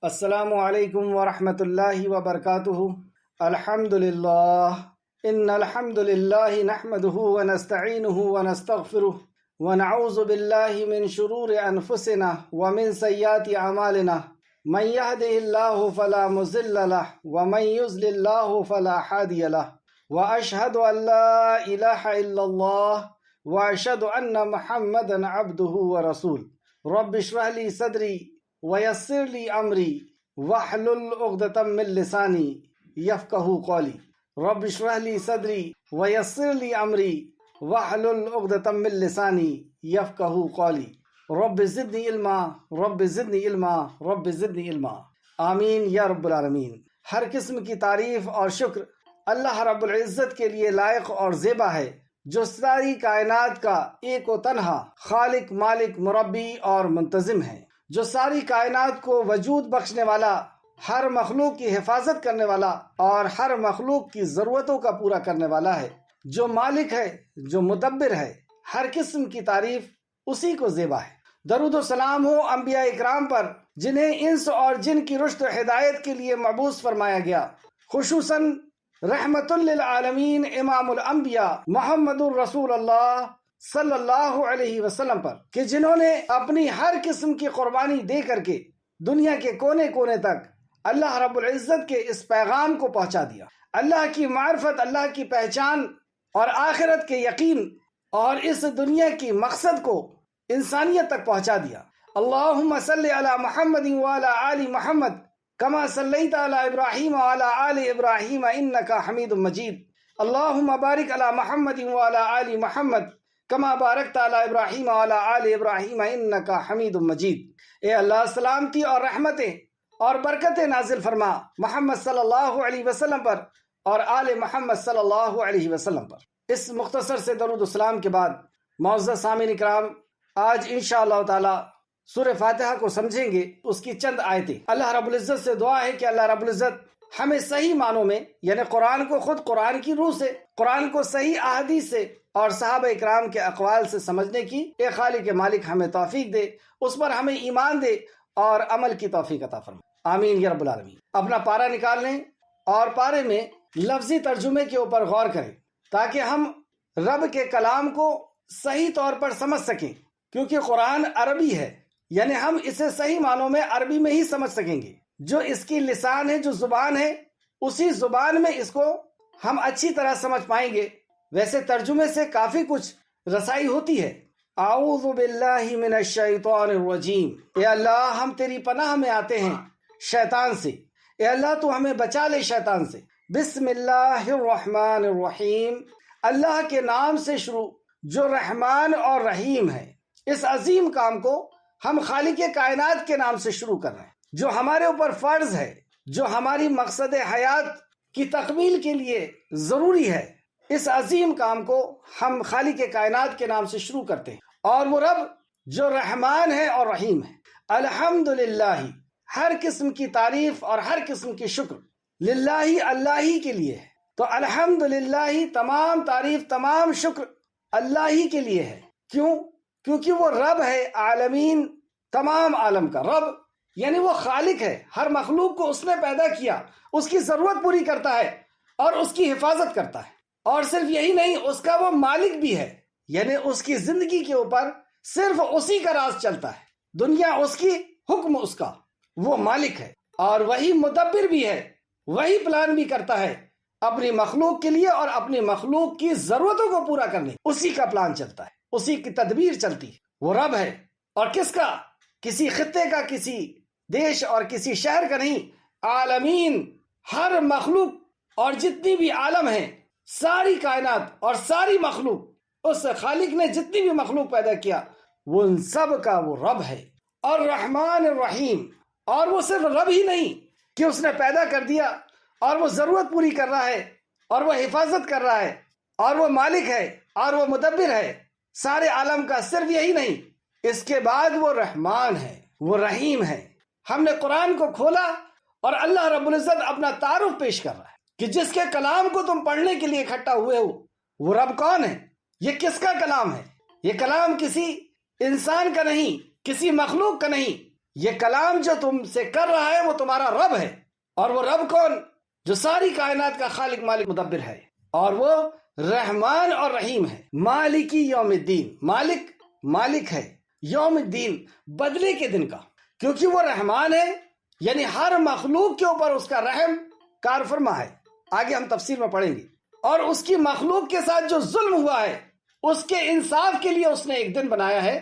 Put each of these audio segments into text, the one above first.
السلام علیکم ورحمۃ اللہ وبرکاتہ۔ الحمد للہ ان الحمد للہ نحمده ونستعینه ونستغفره ونعوذ باللہ من شرور انفسنا ومن سیئات اعمالنا من يهده الله فلا مضل له ومن يضلل الله فلا هادي له واشهد ان لا اله الا الله واشهد ان محمدا عبده ورسوله۔ رب اشرح لي صدری ویسر لی امری واحلل عقدۃ من لسانی یفقہوا قولی۔ رب اشرح لی صدری ویسر لی امری واحلل عقدۃ من لسانی یفقہوا قولی۔ رب زدنی علما رب زدنی علما رب زدنی علما۔ آمین یا رب العالمین۔ ہر قسم کی تعریف اور شکر اللہ رب العزت کے لیے لائق اور زیبا ہے، جو ساری کائنات کا ایک و تنہا خالق، مالک، مربی اور منتظم ہے، جو ساری کائنات کو وجود بخشنے والا، ہر مخلوق کی حفاظت کرنے والا اور ہر مخلوق کی ضرورتوں کا پورا کرنے والا ہے، جو مالک ہے، جو مدبر ہے۔ ہر قسم کی تعریف اسی کو زیبا ہے۔ درود و سلام ہو انبیاء اکرام پر، جنہیں انس اور جن کی رشد و ہدایت کے لیے مبعوث فرمایا گیا، خصوصاً رحمت للعالمین امام الانبیاء محمد الرسول اللہ صلی اللہ علیہ وسلم پر، کہ جنہوں نے اپنی ہر قسم کی قربانی دے کر کے دنیا کے کونے کونے تک اللہ رب العزت کے اس پیغام کو پہنچا دیا، اللہ کی معرفت، اللہ کی پہچان اور آخرت کے یقین اور اس دنیا کی مقصد کو انسانیت تک پہنچا دیا۔ اللہم صلی علی محمد وعلی آل محمد کما صلیت علی ابراہیم وعلی آل ابراہیم انکا حمید مجید۔ اللہم بارک علی محمد وعلی آل محمد کما بارکت علی ابراہیم وعلی آل ابراہیم انکا حمید مجید۔ اے اللہ، سلامتی اور رحمتیں اور برکتیں نازل فرما محمد صلی اللہ علیہ وسلم پر اور آل محمد صلی اللہ علیہ وسلم پر۔ اس مختصر سے درود و سلام کے بعد معزز سامعین اکرام، آج انشاءاللہ تعالی سورہ فاتحہ کو سمجھیں گے، اس کی چند آیتیں۔ اللہ رب العزت سے دعا ہے کہ اللہ رب العزت ہمیں صحیح معنوں میں، یعنی قرآن کو خود قرآن کی روح سے، قرآن کو صحیح احادیث سے اور صحابہ اکرام کے اقوال سے سمجھنے کی اے خالق مالک ہمیں توفیق دے، اس پر ہمیں ایمان دے اور عمل کی توفیق عطا فرما۔ آمین یا رب العالمین۔ اپنا پارہ نکال لیں اور پارے میں لفظی ترجمے کے اوپر غور کریں، تاکہ ہم رب کے کلام کو صحیح طور پر سمجھ سکیں، کیونکہ قرآن عربی ہے، یعنی ہم اسے صحیح معنوں میں عربی میں ہی سمجھ سکیں گے۔ جو اس کی لسان ہے، جو زبان ہے، اسی زبان میں اس کو ہم اچھی طرح سمجھ پائیں گے۔ ویسے ترجمے سے کافی کچھ رسائی ہوتی ہے۔ اعوذ باللہ من الشیطان الرجیم۔ اے اللہ، ہم تیری پناہ میں آتے ہیں شیطان سے۔ اے اللہ، تو ہمیں بچا لے شیطان سے۔ بسم اللہ الرحمن الرحیم۔ اللہ کے نام سے شروع جو رحمان اور رحیم ہے۔ اس عظیم کام کو ہم خالق کائنات کے نام سے شروع کر رہے ہیں، جو ہمارے اوپر فرض ہے، جو ہماری مقصد حیات کی تکمیل کے لیے ضروری ہے۔ اس عظیم کام کو ہم خالق کائنات کے نام سے شروع کرتے ہیں، اور وہ رب جو رحمان ہے اور رحیم ہے۔ الحمدللہ، ہر قسم کی تعریف اور ہر قسم کی شکر للہ، اللہ ہی کے لیے ہے۔ تو الحمدللہ، تمام تعریف، تمام شکر اللہ ہی کے لیے ہے۔ کیوں؟ کیونکہ وہ رب ہے، عالمین، تمام عالم کا رب، یعنی وہ خالق ہے۔ ہر مخلوق کو اس نے پیدا کیا، اس کی ضرورت پوری کرتا ہے اور اس کی حفاظت کرتا ہے۔ اور صرف یہی نہیں، اس کا وہ مالک بھی ہے، یعنی اس کی زندگی کے اوپر صرف اسی کا راز چلتا ہے۔ دنیا اس کی، حکم اس کا، وہ مالک ہے۔ اور وہی مدبر بھی ہے، وہی پلان بھی کرتا ہے اپنی مخلوق کے لیے اور اپنی مخلوق کی ضرورتوں کو پورا کرنے، اسی کا پلان چلتا ہے، اسی کی تدبیر چلتی ہے۔ وہ رب ہے، اور کس کا؟ کسی خطے کا، کسی دیش اور کسی شہر کا نہیں، عالمین، ہر مخلوق اور جتنی بھی عالم ہیں، ساری کائنات اور ساری مخلوق، اس خالق نے جتنی بھی مخلوق پیدا کیا، وہ ان سب کا وہ رب ہے۔ اور رحمان الرحیم، اور وہ صرف رب ہی نہیں کہ اس نے پیدا کر دیا اور وہ ضرورت پوری کر رہا ہے اور وہ حفاظت کر رہا ہے اور وہ مالک ہے اور وہ مدبر ہے سارے عالم کا، صرف یہی نہیں، اس کے بعد وہ رحمان ہے، وہ رحیم ہے۔ ہم نے قرآن کو کھولا اور اللہ رب العزت اپنا تعارف پیش کر رہا ہے کہ جس کے کلام کو تم پڑھنے کے لیے اکٹھا ہوئے ہو، وہ رب کون ہے؟ یہ کس کا کلام ہے؟ یہ کلام کسی انسان کا نہیں، کسی مخلوق کا نہیں، یہ کلام جو تم سے کر رہا ہے وہ تمہارا رب ہے. اور وہ رب کون؟ جو ساری کائنات کا خالق مالک مدبر ہے، اور وہ رحمان اور رحیم ہے. مالکی یوم الدین، مالک ہے یوم الدین، بدلے کے دن کا. کیونکہ وہ رحمان ہے، یعنی ہر مخلوق کے اوپر اس کا رحم کار فرما ہے. آگے ہم تفسیر میں پڑھیں گے. اور اس کی مخلوق کے ساتھ جو ظلم ہوا ہے اس کے انصاف کے لیے اس نے ایک دن بنایا ہے،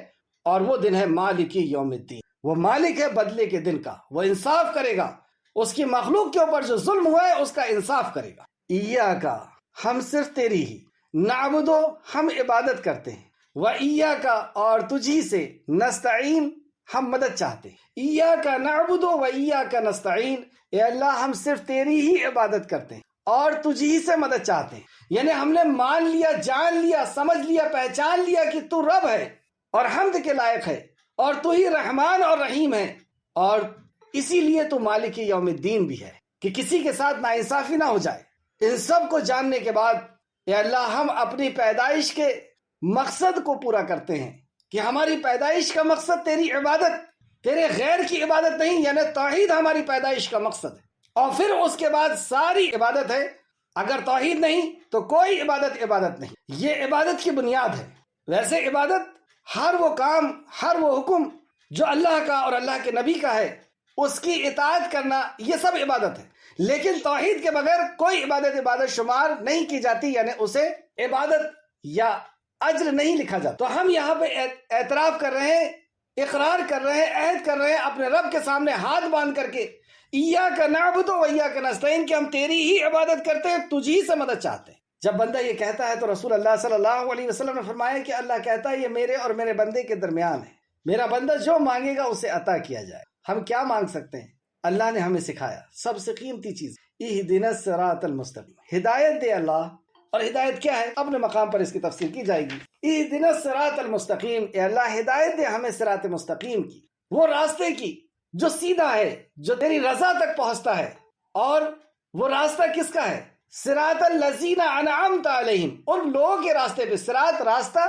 اور وہ دن ہے مالکی یوم الدین. وہ مالک ہے بدلے کے دن کا، وہ انصاف کرے گا. اس کی مخلوق کے اوپر جو ظلم ہوا ہے اس کا انصاف کرے گا. ایاکا، ہم صرف تیری ہی، نعبدو، ہم عبادت کرتے ہیں، و ایاکا، اور تجھی سے، نستعین، ہم مدد چاہتے ہیں. ایاکا نعبدو و ایاکا نستعین، اے اللہ ہم صرف تیری ہی عبادت کرتے ہیں اور تجھی سے مدد چاہتے ہیں. یعنی ہم نے مان لیا، جان لیا، سمجھ لیا، پہچان لیا کہ تو رب ہے اور حمد کے لائق ہے، اور تو ہی رحمان اور رحیم ہے، اور اسی لیے تو مالک یوم الدین بھی ہے کہ کسی کے ساتھ ناانصافی نہ ہو جائے. ان سب کو جاننے کے بعد اے اللہ ہم اپنی پیدائش کے مقصد کو پورا کرتے ہیں کہ ہماری پیدائش کا مقصد تیری عبادت، تیرے غیر کی عبادت نہیں، یعنی توحید ہماری پیدائش کا مقصد ہے. اور پھر اس کے بعد ساری عبادت ہے. اگر توحید نہیں تو کوئی عبادت نہیں. یہ عبادت کی بنیاد ہے. ویسے عبادت ہر وہ کام، ہر وہ حکم جو اللہ کا اور اللہ کے نبی کا ہے اس کی اطاعت کرنا، یہ سب عبادت ہے. لیکن توحید کے بغیر کوئی عبادت شمار نہیں کی جاتی، یعنی اسے عبادت یا اجر نہیں لکھا جاتا. تو ہم یہاں پہ اعتراف کر رہے ہیں، اقرار کر رہے ہیں، عہد کر رہے ہیں اپنے رب کے سامنے ہاتھ باندھ کر کے، ایاک نعبد و ایاک نستعین، کہ ہم تیری ہی عبادت کرتے ہیں، تجھی سے مدد چاہتے ہیں. جب بندہ یہ کہتا ہے تو رسول اللہ صلی اللہ علیہ وسلم نے فرمایا کہ اللہ کہتا ہے یہ میرے اور میرے بندے کے درمیان ہے، میرا بندہ جو مانگے گا اسے عطا کیا جائے. ہم کیا مانگ سکتے ہیں؟ اللہ نے ہمیں سکھایا سب سے قیمتی چیز، اہدنا الصراط المستقیم، ہدایت دے اللہ. اور ہدایت کیا ہے؟ اپنے مقام پر اس کی تفسیر کی جائے گی. اہدنا الصراط المستقیم، اے اللہ ہدایت دے ہمیں صراط مستقیم کی، وہ راستے کی جو سیدھا ہے، جو تیری رضا تک پہنچتا ہے. اور وہ راستہ کس کا ہے؟ صراط الذین انعمت علیہم، ان لوگوں کے راستے پہ. صراط راستہ،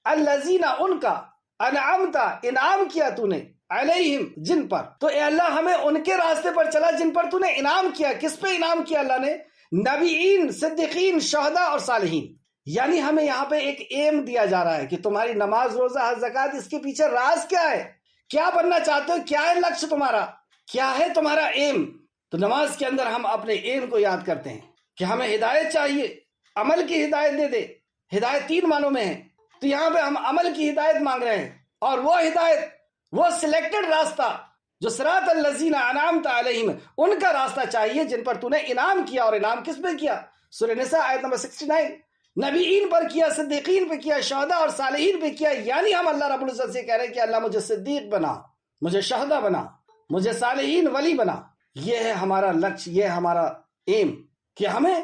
الذین ان کا، انعمت انعام کیا تو نے، علیہم جن پر. تو اے اللہ ہمیں ان کے راستے پر چلا جن پر تو نے انعام کیا. کس پہ انعام کیا اللہ نے؟ نبیین، صدیقین، شہداء اور صالحین. یعنی ہمیں یہاں پہ ایک ایم دیا جا رہا ہے کہ تمہاری نماز، روزہ، حج، زکوٰۃ، اس کے پیچھے راز کیا ہے؟ کیا بننا چاہتے ہو؟ کیا ہے لکش تمہارا؟ کیا ہے تمہارا ایم؟ تو نماز کے اندر ہم اپنے ایم کو یاد کرتے ہیں کہ ہمیں ہدایت چاہیے، عمل کی ہدایت دے دے. ہدایت 3 معنوں میں ہے، تو یہاں پہ ہم عمل کی ہدایت مانگ رہے ہیں. اور وہ ہدایت، وہ سلیکٹڈ راستہ جو صراط الذین انعمت علیہم، ان کا راستہ چاہیے جن پر تو نے انعام کیا. اور انعام کس پہ کیا؟ سورہ نساء آیت نمبر 69. نبیین پر کیا، صدیقین پہ کیا، شہداء اور صالحین پہ کیا. یعنی ہم اللہ رب العزت سے کہہ رہے ہیں کہ اللہ مجھے صدیق بنا، مجھے شہداء بنا، مجھے صالحین ولی بنا. یہ ہے ہمارا لکش، یہ ہے ہمارا ایم کہ ہمیں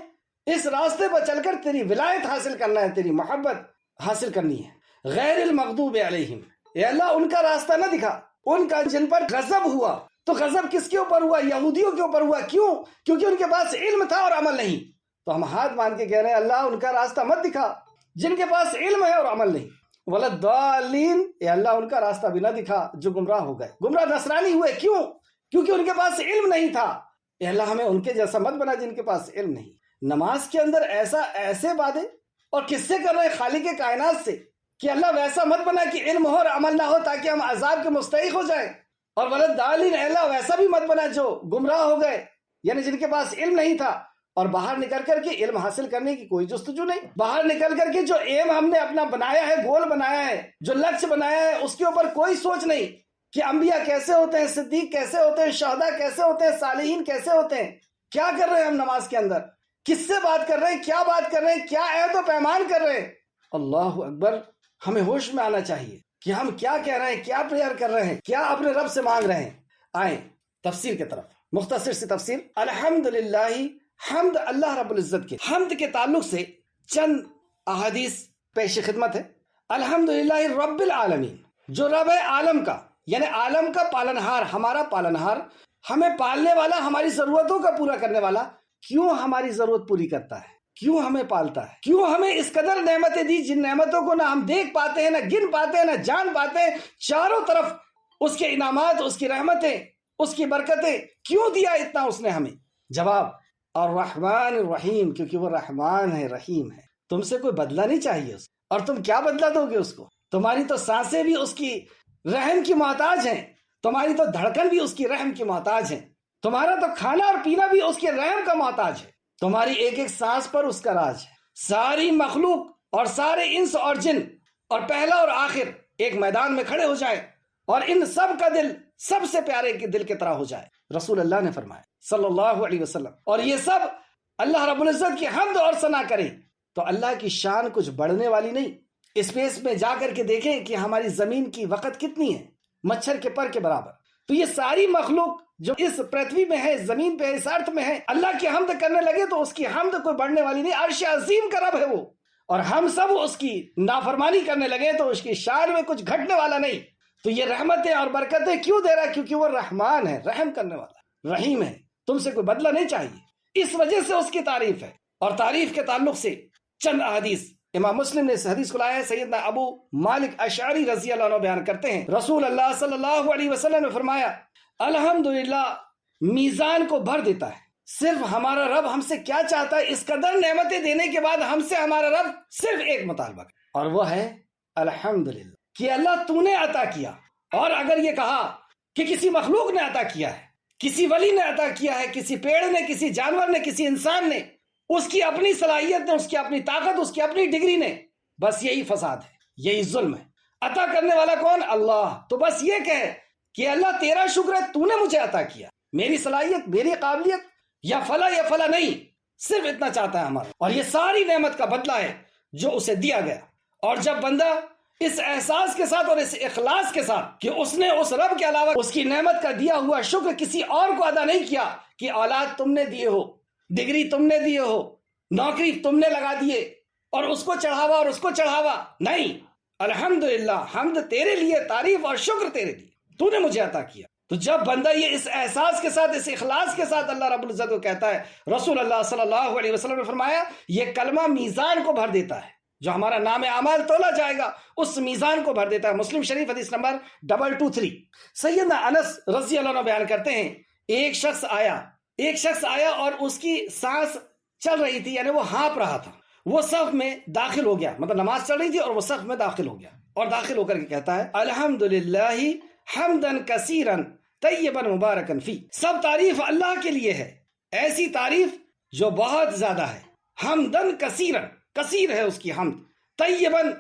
اس راستے پر چل کر تیری ولایت حاصل کرنا ہے، تیری محبت حاصل کرنی ہے. غیر المغضوب علیہم، اے اللہ ان کا راستہ نہ دکھا، ان کا جن پر غضب ہوا. تو غضب کس کے اوپر ہوا؟ یہودیوں کے اوپر ہوا. کیوں؟ کیونکہ ان کے پاس علم تھا اور عمل نہیں. تو ہم ہاتھ باندھ کے کہہ رہے ہیں اللہ ان کا راستہ مت دکھا جن کے پاس علم ہے اور عمل نہیں. ولضالین، اے اللہ ان کا راستہ بھی نہ دکھا جو گمراہ ہو گئے، گمراہ نصرانی ہوئے. کیوں؟ کیونکہ ان کے پاس علم نہیں تھا. اے اللہ ہمیں ان کے جیسا مت بنا جن کے پاس علم نہیں. نماز کے اندر ایسے وعدے اور کس سے کر رہے ہیں؟ خالق کائنات سے، کہ اللہ ویسا مت بنا کہ علم ہو اور عمل نہ ہو تاکہ ہم عذاب کے مستحق ہو جائیں. اور ولضالین، اے اللہ ویسا بھی مت بنا جو گمراہ ہو گئے، یعنی جن کے پاس علم نہیں تھا اور باہر نکل کر کے علم حاصل کرنے کی کوئی جستجو نہیں. باہر نکل کر کے جو ایم ہم نے اپنا بنایا ہے، گول بنایا ہے، جو لکش بنایا ہے، اس کے اوپر کوئی سوچ نہیں کہ انبیاء کیسے ہوتے ہیں، صدیق کیسے ہوتے ہیں، شہداء کیسے ہوتے ہیں، صالحین کیسے ہوتے ہیں. کیا کر رہے ہیں ہم نماز کے اندر؟ کس سے بات کر رہے ہیں؟ کیا بات کر رہے ہیں؟ کیا عہد و پیمان کر رہے ہیں؟ اللہ اکبر. ہمیں ہوش میں آنا چاہیے کہ ہم کیا کہہ رہے ہیں، کیا پریئر کر رہے ہیں، کیا اپنے رب سے مانگ رہے ہیں. آئیں تفسیر کی طرف. مختصر سی تفسیر. الحمدللہ، حمد اللہ رب العزت کے. حمد کے تعلق سے چند احادیث پیش خدمت ہے. الحمدللہ رب العالمین، جو رب ہے عالم کا، یعنی عالم کا پالنہار، ہمارا پالنہار، ہمیں پالنے والا، ہماری ضرورتوں کا پورا کرنے والا. کیوں ہماری ضرورت پوری کرتا ہے؟ کیوں ہمیں پالتا ہے؟ کیوں ہمیں اس قدر نعمتیں دی جن نعمتوں کو نہ ہم دیکھ پاتے ہیں، نہ گن پاتے ہیں، نہ جان پاتے ہیں. چاروں طرف اس کے انعامات، اس کی رحمتیں، اس کی برکتیں کیوں دیا اتنا اس نے ہمیں؟ جواب الرحمن الرحیم، کیونکہ وہ رحمان ہے، رحیم ہے۔ تم سے کوئی بدلہ نہیں چاہیے اس کو، اور تم کیا بدلہ دو گے اس کو؟ تمہاری تو سانسیں بھی اس کی رحم کی محتاج ہیں، تمہاری تو دھڑکن بھی اس کی رحم کی محتاج ہے، تمہارا تو کھانا اور پینا بھی اس کے رحم کا محتاج ہے، تمہاری ایک ایک سانس پر اس کا راج ہے۔ ساری مخلوق اور سارے انس اور جن اور پہلا اور آخر ایک میدان میں کھڑے ہو جائیں اور ان سب کا دل سب سے پیارے کے دل کی طرح ہو جائے، رسول اللہ نے فرمایا صلی اللہ علیہ وسلم، اور یہ سب اللہ رب العزت کی حمد اور ثنا کریں، تو اللہ کی شان کچھ بڑھنے والی نہیں۔ اسپیس میں جا کر کے دیکھیں کہ ہماری زمین کی وقت کتنی ہے، مچھر کے پر کے برابر۔ تو یہ ساری مخلوق جو اس پرتھوی میں ہے، زمین پہ ہے، اس ارتھ میں ہے، اللہ کی حمد کرنے لگے تو اس کی حمد کوئی بڑھنے والی نہیں۔ عرش عظیم کا رب ہے وہ، اور ہم سب اس کی نافرمانی کرنے لگے تو اس کی شان میں کچھ گھٹنے والا نہیں۔ تو یہ رحمتیں اور برکتیں کیوں دے رہا ہے؟ کیونکہ وہ رحمان ہے، رحم کرنے والا، رحیم ہے، تم سے کوئی بدلہ نہیں چاہیے، اس وجہ سے اس کی تعریف ہے۔ اور تعریف کے تعلق سے چند احادیث امام مسلم نے اس حدیث کو لایا ہے، سیدنا ابو مالک اشعری رضی اللہ عنہ بیان کرتے ہیں، رسول اللہ صلی اللہ علیہ وسلم نے فرمایا الحمدللہ میزان کو بھر دیتا ہے۔ صرف ہمارا رب ہم سے کیا چاہتا ہے، اس قدر نعمتیں دینے کے بعد ہم سے ہمارا رب صرف ایک مطالبہ ہے، اور وہ ہے الحمدللہ، کہ اللہ تو نے عطا کیا۔ اور اگر یہ کہا کہ کسی مخلوق نے عطا کیا ہے، کسی ولی نے عطا کیا ہے، کسی پیڑ نے، کسی جانور نے، کسی انسان نے، اس کی اپنی صلاحیت نے، اس کی اپنی طاقت، اس کی اپنی ڈگری نے، بس یہی فساد ہے، یہی ظلم ہے۔ عطا کرنے والا کون؟ اللہ۔ تو بس یہ کہے کہ اللہ تیرا شکر ہے، تو نے مجھے عطا کیا، میری صلاحیت، میری قابلیت یا فلا نہیں، صرف اتنا چاہتا ہے ہمارا، اور یہ ساری نعمت کا بدلہ ہے جو اسے دیا گیا۔ اور جب بندہ اس احساس کے ساتھ اور اس اخلاص کے ساتھ کہ اس نے اس رب کے علاوہ اس کی نعمت کا دیا ہوا شکر کسی اور کو ادا نہیں کیا، کہ اولاد تم نے دیے ہو، ڈگری تم نے دیے ہو، نوکری تم نے لگا دیے، اور اس کو چڑھاوا اور اس کو چڑھاوا نہیں، الحمدللہ، حمد تیرے لیے، تعریف اور شکر تیرے لیے، تو نے مجھے عطا کیا۔ تو جب بندہ یہ اس احساس کے ساتھ، اس اخلاص کے ساتھ اللہ رب العزت کو کہتا ہے، رسول اللہ صلی اللہ علیہ وسلم نے فرمایا یہ کلمہ میزان کو بھر دیتا ہے، جو ہمارا نام اعمال تولا جائے گا اس میزان کو بھر دیتا ہے۔ مسلم شریف حدیث نمبر 223۔ سیدنا انس رضی اللہ عنہ بیان کرتے ہیں، ایک شخص آیا اور اس کی سانس چل رہی تھی، یعنی وہ ہانپ رہا تھا، وہ صف میں داخل ہو گیا، مطلب نماز چل رہی تھی اور وہ صف میں داخل ہو گیا، اور داخل ہو کر کے کہتا ہے الحمدللہ حمدن کثیرن طیبا مبارکن فی، سب تعریف اللہ کے لیے ہے، ایسی تعریف جو بہت زیادہ ہے، حمدن کثیرن، کثیر ہے اس کی حمد، طیبن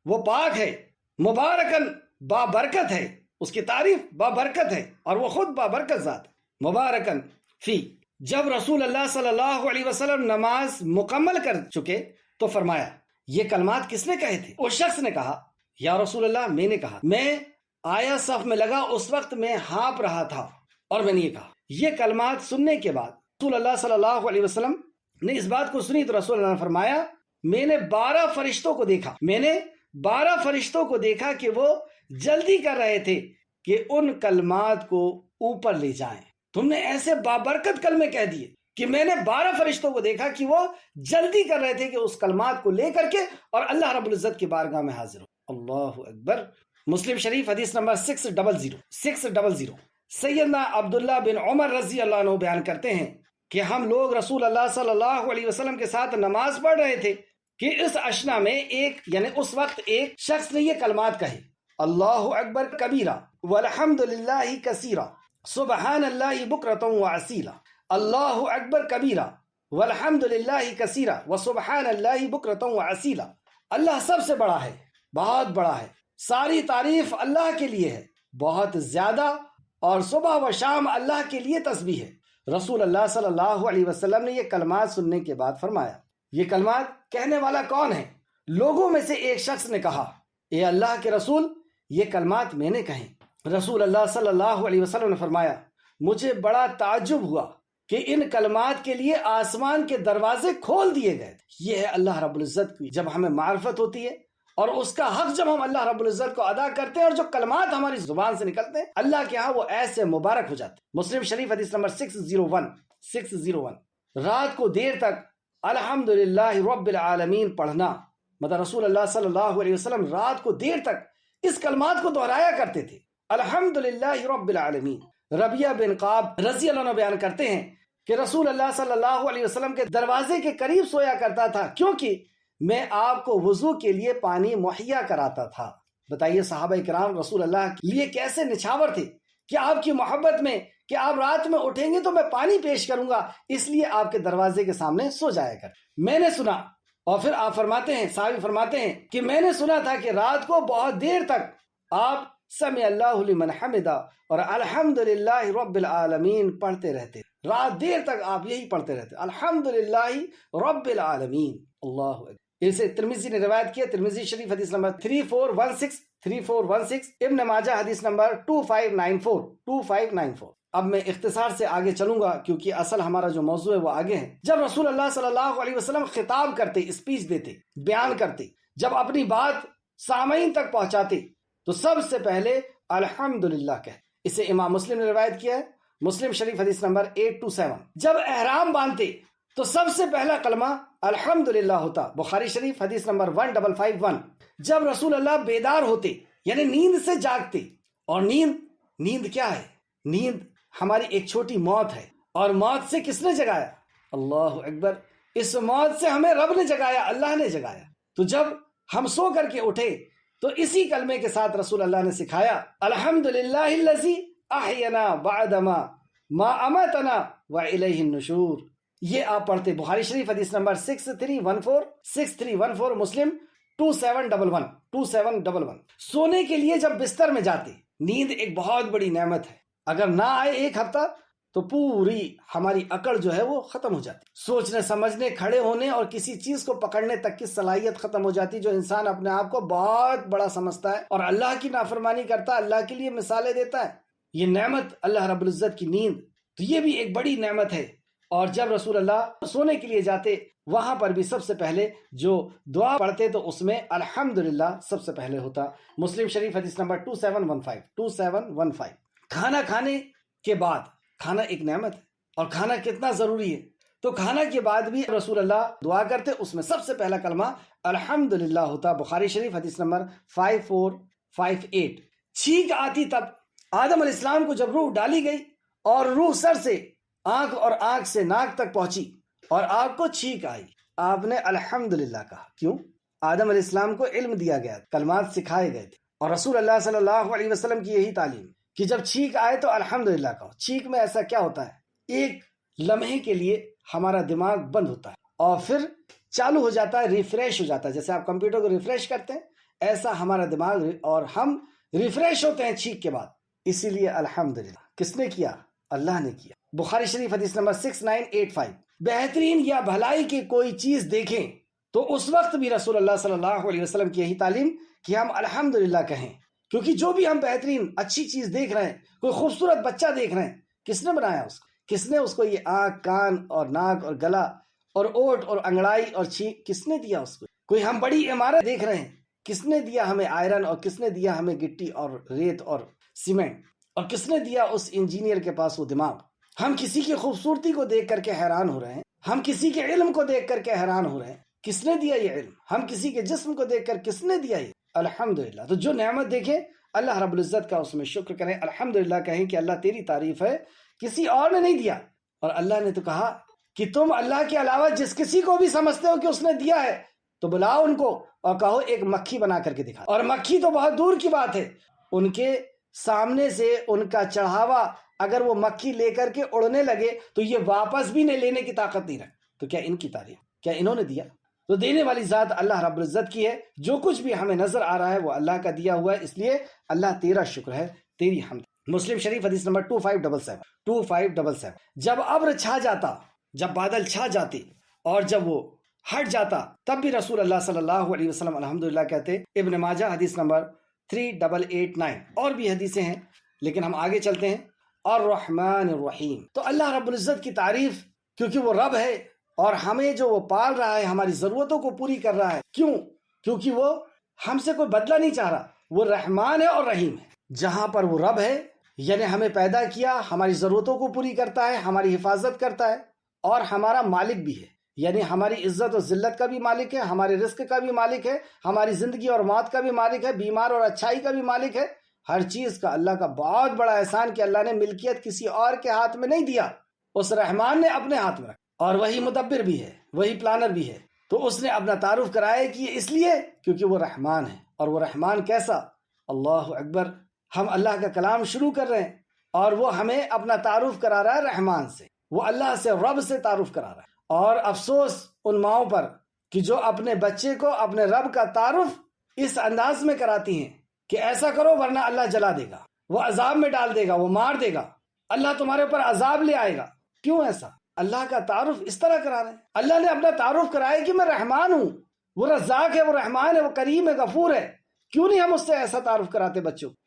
وہ پاک ہے، مبارکن بابرکت ہے، اس کی تعریف بابرکت ہے، اور وہ خود بابرکت ذات ہے، مبارکن فی۔ جب رسول اللہ صلی اللہ علیہ وسلم نماز مکمل کر چکے تو فرمایا یہ کلمات کس نے کہے تھے؟ اس شخص نے کہا یا رسول اللہ میں نے کہا، میں آیا صف میں لگا، اس وقت میں ہانپ رہا تھا اور میں نے یہ کہا۔ یہ کلمات سننے کے بعد رسول اللہ صلی اللہ علیہ وسلم نے اس بات کو سنی تو رسول اللہ نے فرمایا میں نے 12 فرشتوں کو دیکھا کہ وہ جلدی کر رہے تھے کہ ان کلمات کو اوپر لے جائیں۔ تم نے ایسے بابرکت کلمے کہہ دیے کہ میں نے 12 فرشتوں کو دیکھا کہ وہ جلدی کر رہے تھے کہ اس کلمات کو لے کر کے اور اللہ رب العزت کی بارگاہ میں حاضر ہو۔ اللہ اکبر۔ مسلم شریف حدیث نمبر 600۔ سیدنا عبداللہ بن عمر رضی اللہ عنہ بیان کرتے ہیں کہ ہم لوگ رسول اللہ صلی اللہ علیہ وسلم کے ساتھ نماز پڑھ رہے تھے کہ اس اشنا میں اس وقت ایک شخص نے یہ کلمات کہے، اللہ اکبر کبیرہ والحمد للہ کثیرہ سبحان اللہ بکرۃ واسیلہ، اللہ اکبر کبیرہ والحمد للہ کثیرہ وسبحان اللہ بکرۃ واسیلہ، اللہ سب سے بڑا ہے، بہت بڑا ہے، ساری تعریف اللہ کے لیے ہے، بہت زیادہ، اور صبح و شام اللہ کے لیے تسبیح ہے۔ رسول اللہ صلی اللہ علیہ وسلم نے یہ کلمات سننے کے بعد فرمایا یہ کلمات کہنے والا کون ہے؟ لوگوں میں سے ایک شخص نے کہا اے اللہ کے رسول یہ کلمات میں نے کہیں۔ رسول اللہ صلی اللہ علیہ وسلم نے فرمایا مجھے بڑا تعجب ہوا کہ ان کلمات کے لیے آسمان کے دروازے کھول دیے گئے۔ یہ ہے اللہ رب العزت کی جب ہمیں معرفت ہوتی ہے اور اس کا حق جب ہم اللہ رب العزت کو ادا کرتے ہیں اور جو کلمات ہماری زبان سے نکلتے ہیں اللہ کے ہاں وہ ایسے مبارک ہو جاتے ہیں۔ مسلم شریف حدیث نمبر 601۔ رات کو دیر تک الحمدللہ رب العالمین پڑھنا، مطلب رسول اللہ صلی اللہ علیہ وسلم رات کو دیر تک اس کلمات کو دہرایا کرتے تھے الحمدللہ رب العالمین۔ ربیہ بن قعب رضی اللہ عنہ بیان کرتے ہیں کہ رسول اللہ صلی اللہ علیہ وسلم کے دروازے کے قریب سویا کرتا تھا، کیونکہ میں آپ کو وضو کے لیے پانی مہیا کراتا تھا۔ بتائیے صحابہ کرام رسول اللہ کے لیے کیسے نچھاور تھے کہ آپ کی محبت میں کہ آپ رات میں اٹھیں گے تو میں پانی پیش کروں گا، اس لیے آپ کے دروازے کے سامنے سو جایا کر۔ میں نے سنا، اور پھر آپ فرماتے ہیں، صحابی فرماتے ہیں کہ میں نے سنا تھا کہ رات کو بہت دیر تک آپ سمع اللہ لمن حمدہ اور الحمدللہ رب العالمین پڑھتے رہتے، رات دیر تک آپ یہی پڑھتے رہتے، الحمدللہ رب العالمین، اللہ اکبر۔ اسے ترمذی نے روایت کیا، ترمذی شریف حدیث نمبر 3416، ابن ماجہ حدیث نمبر 2594۔ اب میں اختصار سے آگے چلوں گا کیونکہ اصل ہمارا جو موضوع ہے وہ آگے ہے۔ جب رسول اللہ صلی اللہ علیہ وسلم خطاب کرتے، اسپیچ دیتے، بیان کرتے، جب اپنی بات سامعین تک پہنچاتے تو سب سے پہلے الحمدللہ کہتے۔ اسے امام مسلم نے روایت کیا ہے، مسلم شریف حدیث نمبر 827۔ جب احرام باندھتے تو سب سے پہلا کلمہ الحمدللہ ہوتا، بخاری شریف حدیث نمبر 1551۔ جب رسول اللہ بیدار ہوتے یعنی نیند سے جاگتے، اور نیند کیا ہے؟ نیند ہماری ایک چھوٹی موت ہے، اور موت سے کس نے جگایا؟ اللہ اکبر۔ اس موت سے ہمیں رب نے جگایا، اللہ نے جگایا۔ تو جب ہم سو کر کے اٹھے تو اسی کلمے کے ساتھ رسول اللہ نے سکھایا الحمدللہ الذی احینا بعدما ما اماتنا والیہ النشور۔ یہ آپ پڑھتے، بخاری شریف حدیث نمبر 6314، مسلم 2711۔ سونے کے لیے جب بستر میں جاتے، نیند ایک بہت بڑی نعمت ہے، اگر نہ آئے ایک ہفتہ تو پوری ہماری عقل جو ہے وہ ختم ہو جاتی، سوچنے سمجھنے، کھڑے ہونے اور کسی چیز کو پکڑنے تک کی صلاحیت ختم ہو جاتی۔ جو انسان اپنے آپ کو بہت بڑا سمجھتا ہے اور اللہ کی نافرمانی کرتا ہے، اللہ کے لیے مثالیں دیتا ہے، یہ نعمت اللہ رب العزت کی نیند، تو یہ بھی ایک بڑی نعمت ہے۔ اور جب رسول اللہ سونے کے لیے جاتے وہاں پر بھی سب سے پہلے جو دعا پڑھتے تو اس میں الحمدللہ سب سے پہلے ہوتا، مسلم شریف حدیث نمبر 2715۔ کھانا کھانے کے بعد، کھانا ایک نعمت ہے اور کھانا کتنا ضروری ہے، تو کھانا کے بعد بھی رسول اللہ دعا کرتے، اس میں سب سے پہلا کلمہ الحمدللہ ہوتا، بخاری شریف حدیث نمبر 5458۔ چھینک آتی تب آدم علیہ السلام کو جب روح ڈالی گئی اور روح سر سے آنکھ اور آنکھ سے ناک تک پہنچی اور آپ کو چھینک آئی، آپ نے الحمدللہ کہا۔ کیوں؟ آدم علیہ السلام کو علم دیا گیا، کلمات سکھائے گئے تھے، اور رسول اللہ صلی اللہ علیہ وسلم کی یہی تعلیم کہ جب چھینک آئے تو الحمدللہ کہو۔ چھینک میں ایسا کیا ہوتا ہے، ایک لمحے کے لیے ہمارا دماغ بند ہوتا ہے اور پھر چالو ہو جاتا ہے، ریفریش ہو جاتا ہے، جیسے آپ کمپیوٹر کو ریفریش کرتے ہیں ایسا ہمارا دماغ اور ہم ریفریش ہوتے ہیں چھینک کے بعد، اسی لیے الحمدللہ۔ کس نے کیا؟ اللہ نے کیا۔ بخاری شریف حدیث نمبر 6985۔ بہترین یا بھلائی کی کوئی چیز دیکھیں تو اس وقت بھی رسول اللہ صلی اللہ علیہ وسلم کی یہی تعلیم کہ ہم الحمدللہ کہیں، کیونکہ جو بھی ہم بہترین اچھی چیز دیکھ رہے ہیں، کوئی خوبصورت بچہ دیکھ رہے ہیں، کس نے بنایا اس کو؟ کس نے اس کو یہ آنکھ، کان اور ناک اور گلا اور اوٹ اور انگڑائی اور چھینک کس نے دیا اس کو؟ کوئی ہم بڑی عمارت دیکھ رہے ہیں، کس نے دیا ہمیں آئرن، اور کس نے دیا ہمیں گٹی اور ریت اور سیمنٹ، اور کس نے دیا اس انجینئر کے پاس وہ دماغ؟ ہم کسی کی خوبصورتی کو دیکھ کر کے حیران ہو رہے ہیں، ہم کسی کے علم کو دیکھ کر کے حیران ہو رہے ہیں، کس نے دیا یہ علم؟ ہم کسی کے جسم کو دیکھ کر کس نے دیا یہ؟ الحمدللہ۔ تو جو نعمت دیکھیں اللہ رب العزت کا اس میں شکر کریں، الحمدللہ کہیں کہ اللہ تیری تعریف ہے، کسی اور نے نہیں دیا۔ اور اللہ نے تو کہا کہ تم اللہ کے علاوہ جس کسی کو بھی سمجھتے ہو کہ اس نے دیا ہے تو بلاؤ ان کو اور کہو ایک مکھی بنا کر کے دکھا۔ اور مکھی تو بہت دور کی بات ہے، ان کے سامنے سے ان کا چڑھاوا اگر وہ مکھی لے کر کے اڑنے لگے تو یہ واپس بھی نہیں لینے کی طاقت نہیں رکھتے، تو کیا ان کی تعریف؟ کیا انہوں نے دیا؟ تو دینے والی ذات اللہ رب العزت کی ہے، جو کچھ بھی ہمیں نظر آ رہا ہے وہ اللہ کا دیا ہوا ہے، اس لیے اللہ تیرا شکر ہے، تیری حمد۔ مسلم شریف حدیث نمبر 2577۔ جب ابر چھا جاتا، جب بادل چھا جاتے اور جب وہ ہٹ جاتا تب بھی رسول اللہ صلی اللہ علیہ وسلم الحمدللہ کہتے، ابن ماجہ حدیث نمبر 3889۔ اور بھی حدیثیں ہیں لیکن ہم آگے چلتے ہیں۔ الرحمن الرحیم، تو اللہ رب العزت کی تعریف، کیونکہ وہ رب ہے اور ہمیں جو وہ پال رہا ہے، ہماری ضرورتوں کو پوری کر رہا ہے۔ کیوں؟ کیونکہ وہ ہم سے کوئی بدلہ نہیں چاہ رہا، وہ رحمان ہے اور رحیم ہے۔ جہاں پر وہ رب ہے یعنی ہمیں پیدا کیا، ہماری ضرورتوں کو پوری کرتا ہے، ہماری حفاظت کرتا ہے اور ہمارا مالک بھی ہے، یعنی ہماری عزت و ذلت کا بھی مالک ہے، ہمارے رزق کا بھی مالک ہے، ہماری زندگی اور موت کا بھی مالک ہے، بیمار اور اچھائی کا بھی مالک ہے، ہر چیز کا اللہ کا بہت بڑا احسان کہ اللہ نے ملکیت کسی اور کے ہاتھ میں نہیں دیا، اس رحمان نے اپنے ہاتھ میں رکھا، اور وہی مدبر بھی ہے، وہی پلانر بھی ہے۔ تو اس نے اپنا تعارف کرایا کہ یہ اس لیے کیونکہ وہ رحمان ہے۔ اور وہ رحمان کیسا؟ اللہ اکبر، ہم اللہ کا کلام شروع کر رہے ہیں اور وہ ہمیں اپنا تعارف کرا رہا ہے رحمان سے، وہ اللہ سے، رب سے تعارف کرا رہا ہے۔ اور افسوس ان ماؤں پر کہ جو اپنے بچے کو اپنے رب کا تعارف اس انداز میں کراتی ہیں کہ ایسا کرو ورنہ اللہ جلا دے گا، وہ عذاب میں ڈال دے گا، وہ مار دے گا، اللہ تمہارے اوپر عذاب لے آئے گا۔ کیوں ایسا؟ اللہ کا تعارف اس طرح کرا رہے ہیں۔ اللہ نے اپنا تعارف کرایا کہ میں رحمان ہوں، وہ رزاق ہے، وہ رحمان ہے، وہ کریم ہے، غفور ہے۔ کیوں نہیں ہم اس سے ایسا تعارف کراتے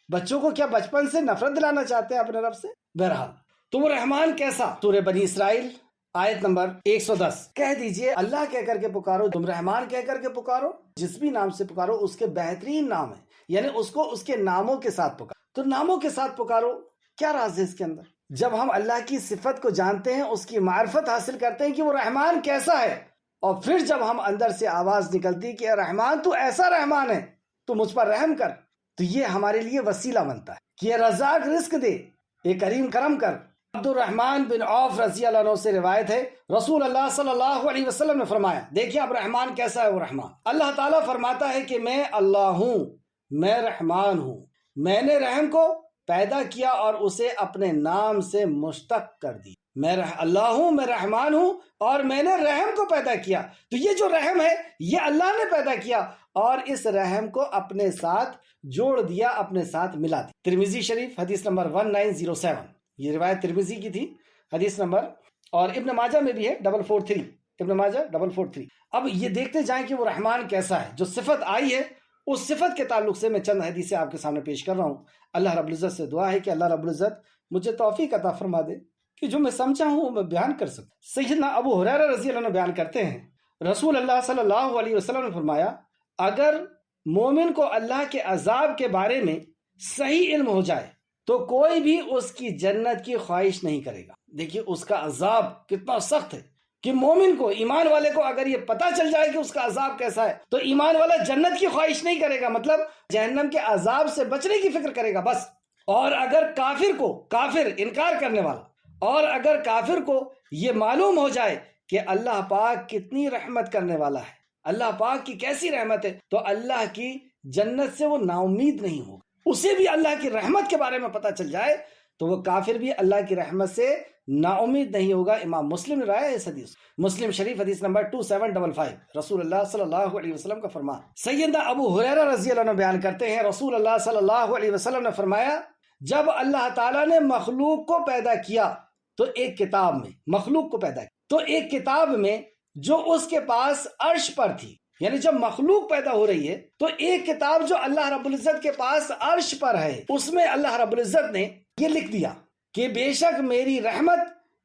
بچوں کو کیا بچپن سے نفرت دلانا چاہتے ہیں اپنے رب سے؟ بہرحال تو وہ رحمان کیسا؟ سورہ بنی اسرائیل آیت نمبر 110، کہہ دیجئے اللہ کہہ کر کے پکارو، تم رحمان کہہ کر کے پکارو، جس بھی نام سے پکارو اس کے بہترین نام ہے، یعنی اس کو اس کے ناموں کے ساتھ پکارو۔ تو ناموں کے ساتھ پکارو، کیا راز ہے اس کے اندر؟ جب ہم اللہ کی صفت کو جانتے ہیں، اس کی معرفت حاصل کرتے ہیں کہ وہ رحمان کیسا ہے، اور پھر جب ہم اندر سے آواز نکلتی کہ اے رحمان تو ایسا رحمان ہے، تو مجھ پر رحم کر، تو یہ ہمارے لیے وسیلہ بنتا ہے کہ یہ رزاق رزق دے، یہ کریم کرم کر۔ عبد الرحمن بن عوف رضی اللہ عنہ سے روایت ہے، رسول اللہ صلی اللہ علیہ وسلم نے فرمایا، دیکھیں اب رحمان کیسا ہے وہ رحمان۔ اللہ تعالیٰ فرماتا ہے کہ میں اللہ ہوں، میں رحمان ہوں، میں نے رحم کو پیدا کیا اور اسے اپنے نام سے مشتق کر دی۔ میں اللہ ہوں، میں رحمان ہوں اور میں نے رحم کو پیدا کیا۔ تو یہ جو رحم ہے یہ اللہ نے پیدا کیا اور اس رحم کو اپنے ساتھ جوڑ دیا، اپنے ساتھ ملا دیا۔ ترمذی شریف حدیث نمبر 1907، یہ روایت ترمذی کی تھی، حدیث نمبر، اور ابن ماجہ میں بھی ہے 443، ابن ماجہ 443۔ اب یہ دیکھتے جائیں کہ وہ رحمان کیسا ہے۔ جو صفت آئی ہے اس صفت کے تعلق سے میں چند حدیثیں آپ کے سامنے پیش کر رہا ہوں۔ اللہ رب العزت سے دعا ہے کہ اللہ رب العزت مجھے توفیق عطا فرما دے کہ جو میں سمجھا ہوں وہ میں بیان کر سکوں۔ سیدنا ابو ہریرہ رضی اللہ عنہ بیان کرتے ہیں، رسول اللہ صلی اللہ علیہ وسلم نے فرمایا، اگر مومن کو اللہ کے عذاب کے بارے میں صحیح علم ہو جائے تو کوئی بھی اس کی جنت کی خواہش نہیں کرے گا۔ دیکھیے اس کا عذاب کتنا سخت ہے کہ مومن کو، ایمان والے کو اگر یہ پتہ چل جائے کہ اس کا عذاب کیسا ہے تو ایمان والا جنت کی خواہش نہیں کرے گا، مطلب جہنم کے عذاب سے بچنے کی فکر کرے گا بس۔ اور اگر کافر انکار کرنے والا، اور اگر کافر کو یہ معلوم ہو جائے کہ اللہ پاک کتنی رحمت کرنے والا ہے، اللہ پاک کی کیسی رحمت ہے، تو اللہ کی جنت سے وہ نا امید نہیں ہوگا۔ اسے بھی اللہ کی رحمت کے بارے میں پتہ چل جائے تو وہ کافر بھی اللہ کی رحمت سے نا امید نہیں ہوگا۔ امام مسلم نے روایت ہے اس حدیث، مسلم شریف حدیث نمبر 2755، رسول اللہ صلی اللہ علیہ وسلم کا فرمان۔ سیدنا ابو ہریرہ رضی اللہ عنہ بیان کرتے ہیں، رسول اللہ صلی اللہ علیہ وسلم نے فرمایا، جب اللہ تعالیٰ نے مخلوق کو پیدا کیا تو ایک کتاب میں، مخلوق کو پیدا کیا تو ایک کتاب میں جو اس کے پاس عرش پر تھی، یعنی جب مخلوق پیدا ہو رہی ہے تو ایک کتاب جو اللہ رب العزت کے پاس عرش پر ہے، اس میں اللہ رب العزت نے یہ لکھ دیا کہ بے شک میری رحمت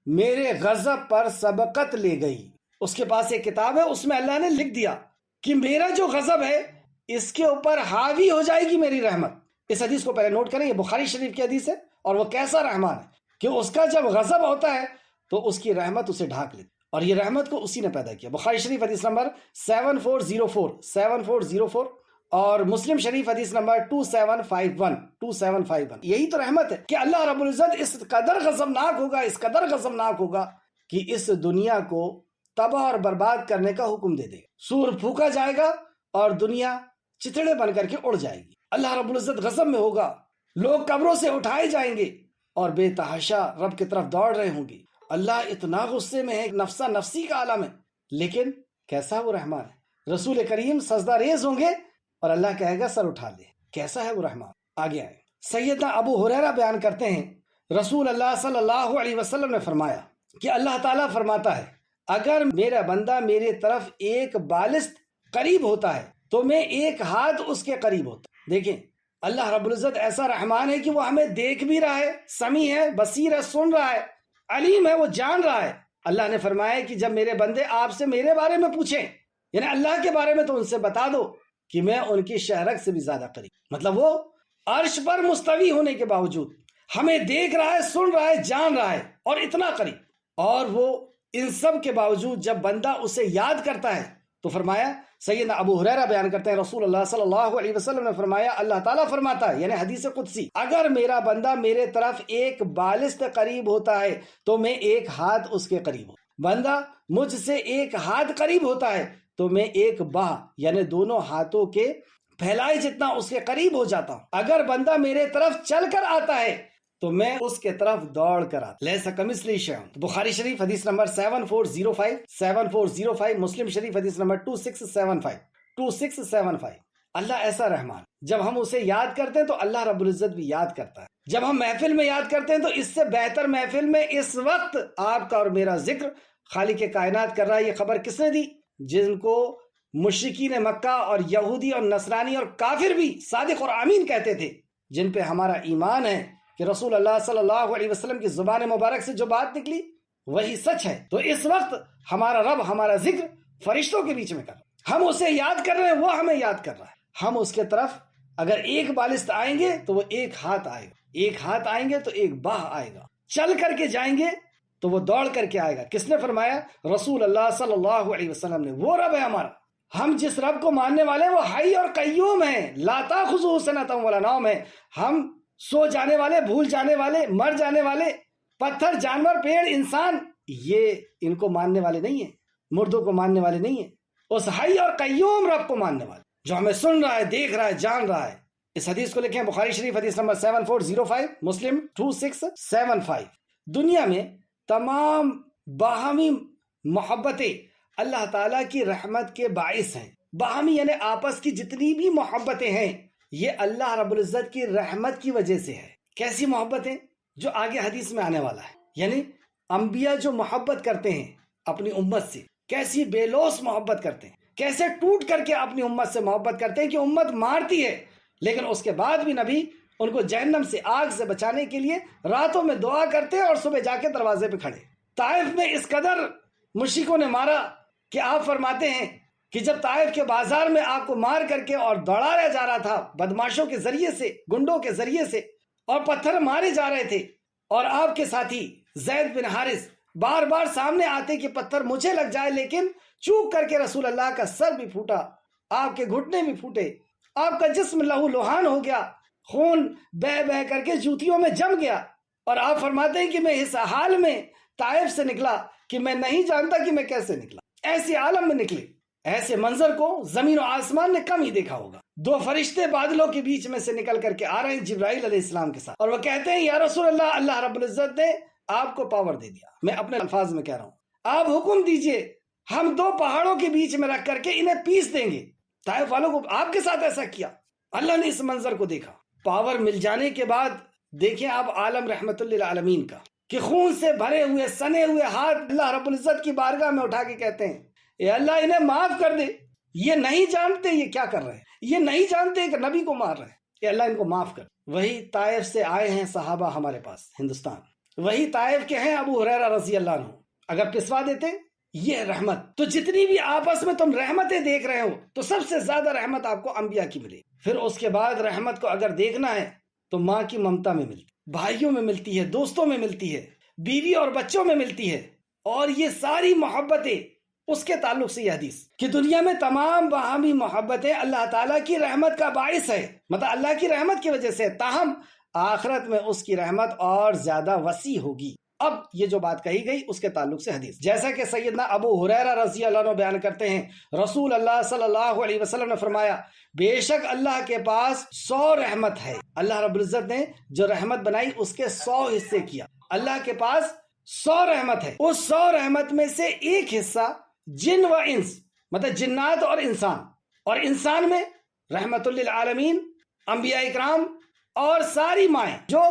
میرے غضب پر سبقت لے گئی۔ اس کے پاس ایک کتاب ہے، اس میں اللہ نے لکھ دیا کہ میرا جو غضب ہے اس کے اوپر حاوی ہو جائے گی میری رحمت۔ اس حدیث کو پہلے نوٹ کریں، یہ بخاری شریف کی حدیث ہے، اور وہ کیسا رحمان ہے کہ اس کا جب غضب ہوتا ہے تو اس کی رحمت اسے ڈھانک لیتی، اور یہ رحمت کو اسی نے پیدا کیا۔ بخاری شریف حدیث نمبر 7404، اور مسلم شریف حدیث نمبر 2751۔ یہی تو رحمت ہے کہ اللہ رب العزت اس قدر غضبناک ہوگا کہ اس دنیا کو تباہ اور برباد کرنے کا حکم دے دے گا۔ سور پھونکا جائے گا اور دنیا چتڑے بن کر کے اڑ جائے گی۔ اللہ رب العزت غضب میں ہوگا، لوگ قبروں سے اٹھائے جائیں گے اور بے تحاشا رب کی طرف دوڑ رہے ہوں گے۔ اللہ اتنا غصے میں ہے، نفسا نفسی کا عالم ہے، لیکن کیسا وہ رحمان ہے۔ رسول کریم سجدہ ریز ہوں گے اور اللہ کہے گا سر اٹھا لے، کیسا ہے وہ رحمان۔ آگے آئے، سیدنا ابو ہریرہ بیان کرتے ہیں، رسول اللہ صلی اللہ علیہ وسلم نے فرمایا کہ اللہ تعالیٰ فرماتا ہے، اگر میرا بندہ میرے طرف ایک بالست قریب ہوتا ہے تو میں ایک ہاتھ اس کے قریب ہوتا۔ دیکھیں اللہ رب العزت ایسا رحمان ہے کہ وہ ہمیں دیکھ بھی رہا ہے، سمیع ہے، بصیر ہے، سن رہا ہے، علیم ہے، وہ جان رہا ہے۔ اللہ نے فرمایا کہ جب میرے بندے آپ سے میرے بارے میں پوچھیں، یعنی اللہ کے بارے میں، تو ان سے بتا دو کہ میں ان کی شہرک سے بھی زیادہ قریب، مطلب وہ عرش پر مستوی ہونے کے باوجود ہمیں دیکھ رہا ہے، سن رہا ہے، جان رہا ہے، اور اتنا قریب۔ اور وہ ان سب کے باوجود جب بندہ اسے یاد کرتا ہے تو فرمایا، سیدنا ابو ہریرہ بیان کرتے ہیں رسول اللہ صلی اللہ علیہ وسلم نے فرمایا، اللہ تعالیٰ فرماتا ہے، یعنی حدیث قدسی، اگر میرا بندہ میرے طرف ایک بالشت قریب ہوتا ہے تو میں ایک ہاتھ اس کے قریب ہوں، بندہ مجھ سے ایک ہاتھ قریب ہوتا ہے تو میں ایک باہ یعنی دونوں ہاتھوں کے پھیلائے جتنا اس کے قریب ہو جاتا ہوں، اگر بندہ میرے طرف چل کر آتا ہے تو میں اس کے طرف دوڑ کر آتا، لیسا کمثلہ شیء۔ بخاری شریف حدیث نمبر 7405، مسلم شریف حدیث نمبر 2675۔ اللہ ایسا رحمان، جب ہم اسے یاد کرتے ہیں تو اللہ رب العزت بھی یاد کرتا ہے، جب ہم محفل میں یاد کرتے ہیں تو اس سے بہتر محفل میں اس وقت آپ کا اور میرا ذکر خالق کائنات کر رہا ہے۔ یہ خبر کس نے دی؟ جن کو مشرکین مکہ اور یہودی اور نصرانی اور کافر بھی صادق اور آمین کہتے تھے، جن پہ ہمارا ایمان ہے کہ رسول اللہ صلی اللہ علیہ وسلم کی زبان مبارک سے جو بات نکلی وہی سچ ہے۔ تو اس وقت ہمارا رب ہمارا ذکر فرشتوں کے بیچ میں کر رہا ہے، ہم اسے یاد کر رہے ہیں، وہ ہمیں یاد کر رہا ہے۔ ہم اس کے طرف اگر ایک بالشت آئیں گے تو وہ ایک ہاتھ آئے گا، ایک ہاتھ آئیں گے تو ایک باہ آئے گا، چل کر کے جائیں گے تو وہ دوڑ کر کے آئے گا۔ کس نے فرمایا؟ رسول اللہ صلی اللہ علیہ وسلم نے۔ وہ رب ہے ہمارا، ہم جس رب کو ماننے والے وہ حی اور قیوم ہیں، لا تاخذہ سنۃ ولا نوم ہے۔ ہم سو جانے والے، بھول جانے والے، مر جانے والے، پتھر، جانور، پیڑ، انسان، یہ ان کو ماننے والے نہیں ہیں، مردوں کو ماننے والے نہیں ہیں، اس حی اور قیوم رب کو ماننے والے جو ہمیں سن رہا ہے، دیکھ رہا ہے، جان رہا ہے۔ اس حدیث کو لکھیں بخاری شریف حدیث نمبر 7405، مسلم 2675۔ دنیا میں تمام باہمی محبتیں اللہ تعالیٰ کی رحمت کے باعث ہیں۔ باہمی یعنی آپس کی جتنی بھی محبتیں ہیں یہ اللہ رب العزت کی رحمت کی وجہ سے ہے۔ کیسی محبتیں؟ جو آگے حدیث میں آنے والا ہے، یعنی انبیاء جو محبت کرتے ہیں اپنی امت سے، کیسی بے لوث محبت کرتے ہیں، کیسے ٹوٹ کر کے اپنی امت سے محبت کرتے ہیں کہ امت مارتی ہے لیکن اس کے بعد بھی نبی ان کو جہنم سے، آگ سے بچانے کے لیے راتوں میں دعا کرتے اور صبح جا کے دروازے پہ کھڑے۔ طائف میں اس قدر مشرکوں نے مارا کہ آپ فرماتے ہیں کہ جب طائف کے بازار میں آپ کو مار کر کے اور دوڑایا جا رہا تھا بدماشوں کے ذریعے سے، گنڈوں کے ذریعے سے، اور پتھر مارے جا رہے تھے، اور آپ کے ساتھی زید بن حارث بار بار سامنے آتے کہ پتھر مجھے لگ جائے، لیکن چوک کر کے رسول اللہ کا سر بھی پھوٹا، آپ کے گھٹنے بھی پھوٹے، آپ کا جسم لہو لہان ہو گیا، خون بہ بہ کر کے جوتیوں میں جم گیا، اور آپ فرماتے ہیں کہ میں اس حال میں طائف سے نکلا کہ میں نہیں جانتا کہ میں کیسے نکلا۔ ایسے عالم میں نکلے، ایسے منظر کو زمین و آسمان نے کم ہی دیکھا ہوگا۔ دو فرشتے بادلوں کے بیچ میں سے نکل کر کے آ رہے ہیں جبرائیل علیہ السلام کے ساتھ، اور وہ کہتے ہیں یا رسول اللہ، اللہ رب العزت نے آپ کو پاور دے دیا۔ میں اپنے الفاظ میں کہہ رہا ہوں، آپ حکم دیجئے، ہم دو پہاڑوں کے بیچ میں رکھ کر کے انہیں پیس دیں گے۔ طائف والوں کو آپ کے ساتھ ایسا کیا۔ اللہ نے اس منظر کو دیکھا، پاور مل جانے کے بعد دیکھیں آپ عالم رحمت للعالمین کا کہ خون سے بھرے ہوئے سنے ہوئے ہاتھ اللہ رب العزت کی بارگاہ میں اٹھا کے کہتے ہیں اے اللہ انہیں معاف کر دے، یہ نہیں جانتے یہ کیا کر رہے ہیں، یہ نہیں جانتے کہ نبی کو مار رہے ہیں، اے اللہ ان کو معاف کر۔ وہی طائف سے آئے ہیں صحابہ ہمارے پاس ہندوستان، وہی طائف کے ہیں ابو ہریرہ رضی اللہ عنہ، اگر پسوا دیتے یہ رحمت۔ تو جتنی بھی آپس میں تم رحمتیں دیکھ رہے ہو تو سب سے زیادہ رحمت آپ کو انبیاء کی ملے۔ پھر اس کے بعد رحمت کو اگر دیکھنا ہے تو ماں کی ممتا میں ملتی، بھائیوں میں ملتی ہے، دوستوں میں ملتی ہے، بیوی اور بچوں میں ملتی ہے، اور یہ ساری محبتیں اس کے تعلق سے یہ حدیث کہ دنیا میں تمام باہمی محبتیں اللہ تعالیٰ کی رحمت کا باعث ہے، مطلب اللہ کی رحمت کی وجہ سے، تاہم آخرت میں اس کی رحمت اور زیادہ وسیع ہوگی۔ اب یہ جو بات کہی گئی اس کے تعلق سے حدیث، جیسا کہ سیدنا ابو ہریرہ رضی اللہ عنہ بیان کرتے ہیں رسول اللہ صلی اللہ علیہ وسلم نے فرمایا بے شک اللہ کے پاس 100 رحمت ہے، اللہ رب العزت نے جو رحمت بنائی اس کے 100 حصے کیا، اللہ کے پاس 100 رحمت ہے، اس 100 رحمت میں سے ایک حصہ جن و انس مطلب جنات اور انسان، اور انسان میں رحمت للعالمین، انبیاء اکرام اور ساری مائیں جو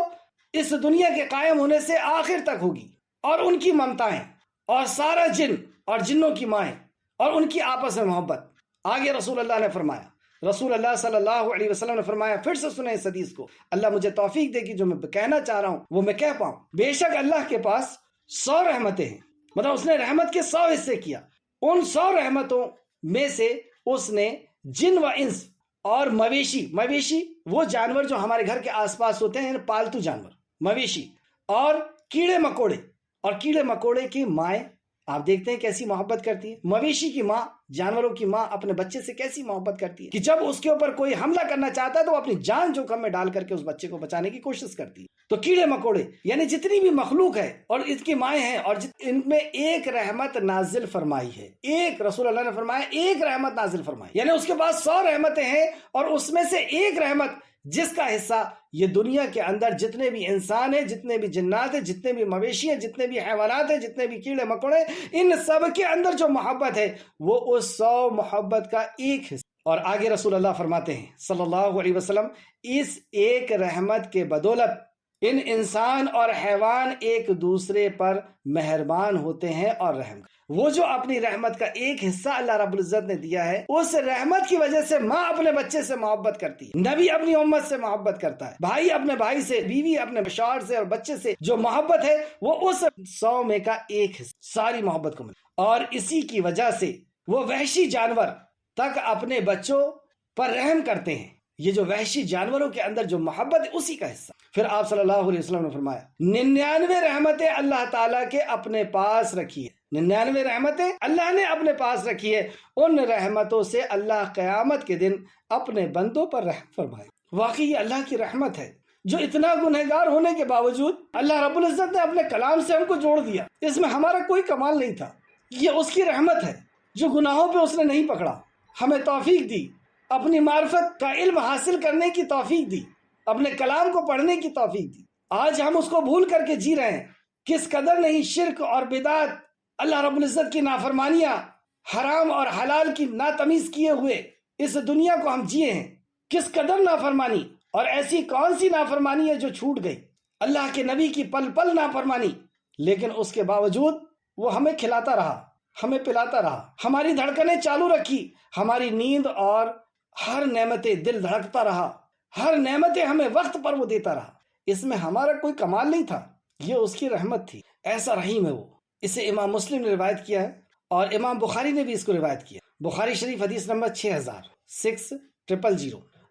اس دنیا کے قائم ہونے سے آخر تک ہوگی، اور ان کی ممتائیں، اور سارا جن اور جنوں کی مائیں اور ان کی آپس میں محبت۔ آگے رسول اللہ نے فرمایا، رسول اللہ صلی اللہ علیہ وسلم نے فرمایا، پھر سے سنیں اس حدیث کو، اللہ مجھے توفیق دے کہ جو میں کہنا چاہ رہا ہوں وہ میں کہہ پاؤں۔ بے شک اللہ کے پاس 100 رحمتیں ہیں، مطلب اس نے رحمت کے 100 حصے کیا، ان 100 رحمتوں میں سے اس نے جن و انس اور مویشی وہ جانور جو ہمارے گھر کے آس پاس ہوتے ہیں، پالتو جانور، مویشی، اور کیڑے مکوڑے، اور کیڑے مکوڑے کی مائیں آپ دیکھتے ہیں کیسی محبت کرتی ہے۔ مویشی کی ماں جانوروں کی ماں اپنے بچے سے کیسی محبت کرتی ہے کہ جب اس کے اوپر کوئی حملہ کرنا چاہتا ہے تو وہ اپنی جان جوخم میں ڈال کر کے اس بچے کو بچانے کی کوشش کرتی ہے۔ تو کیڑے مکوڑے یعنی جتنی بھی مخلوق ہے اور اس کی مائیں ہیں، اور ان میں ایک رحمت نازل فرمائی ہے، ایک رسول اللہ نے فرمایا ایک رحمت نازل فرمائی، یعنی اس کے پاس 100 رحمتیں ہیں اور اس میں سے ایک رحمت جس کا حصہ یہ دنیا کے اندر جتنے بھی انسان ہیں، جتنے بھی جنات ہیں، جتنے بھی مویشی ہیں، جتنے بھی حیوانات ہیں، جتنے بھی کیڑے مکوڑے، ان سب کے اندر جو محبت ہے وہ اس 100 محبت کا ایک حصہ۔ اور آگے رسول اللہ فرماتے ہیں صلی اللہ علیہ وسلم، اس ایک رحمت کے بدولت ان انسان اور حیوان ایک دوسرے پر مہربان ہوتے ہیں اور رحم کرتے ہیں۔ وہ جو اپنی رحمت کا ایک حصہ اللہ رب العزت نے دیا ہے، اس رحمت کی وجہ سے ماں اپنے بچے سے محبت کرتی ہے، نبی اپنی امت سے محبت کرتا ہے، بھائی اپنے بھائی سے، بیوی اپنے شوہر سے اور بچے سے جو محبت ہے وہ اس 100 میں کا ایک حصہ ساری محبت کو ملتا ہے۔ اور اسی کی وجہ سے وہ وحشی جانور تک اپنے بچوں پر رحم کرتے ہیں۔ یہ جو وحشی جانوروں کے اندر جو محبت ہے اسی کا حصہ۔ پھر آپ صلی اللہ علیہ وسلم نے فرمایا 99 رحمتیں اللہ تعالیٰ کے اپنے پاس رکھی ہے، 99 رحمتیں اللہ نے اپنے پاس رکھی ہے، ان رحمتوں سے اللہ قیامت کے دن اپنے بندوں پر رحم فرمائے۔ واقعی یہ اللہ کی رحمت ہے جو اتنا گنہگار ہونے کے باوجود اللہ رب العزت نے اپنے کلام سے ہم کو جوڑ دیا۔ اس میں ہمارا کوئی کمال نہیں تھا، یہ اس کی رحمت ہے جو گناہوں پہ اس نے نہیں پکڑا، ہمیں توفیق دی، اپنی معرفت کا علم حاصل کرنے کی توفیق دی، اپنے کلام کو پڑھنے کی توفیق دی۔ آج ہم اس کو بھول کر کے جی رہے ہیں۔ کس قدر نہیں شرک اور بدعت، اللہ رب العزت کی نافرمانیاں، حرام اور حلال کی ناتمیز کیے ہوئے اس دنیا کو ہم جیے ہیں۔ کس قدر نافرمانی، اور ایسی کون سی نافرمانی ہے جو چھوٹ گئی، اللہ کے نبی کی پل پل نافرمانی، لیکن اس کے باوجود وہ ہمیں کھلاتا رہا، ہمیں پلاتا رہا، ہماری دھڑکنیں چالو رکھی، ہماری نیند اور ہر نعمتیں دل دھڑکتا رہا، ہر نعمتیں ہمیں وقت پر وہ دیتا رہا۔ اس میں ہمارا کوئی کمال نہیں تھا، یہ اس کی رحمت تھی۔ ایسا رحیم ہے وہ۔ اسے امام مسلم نے روایت کیا ہے اور امام بخاری نے بھی اس کو روایت کیا۔ بخاری شریف حدیث نمبر 6000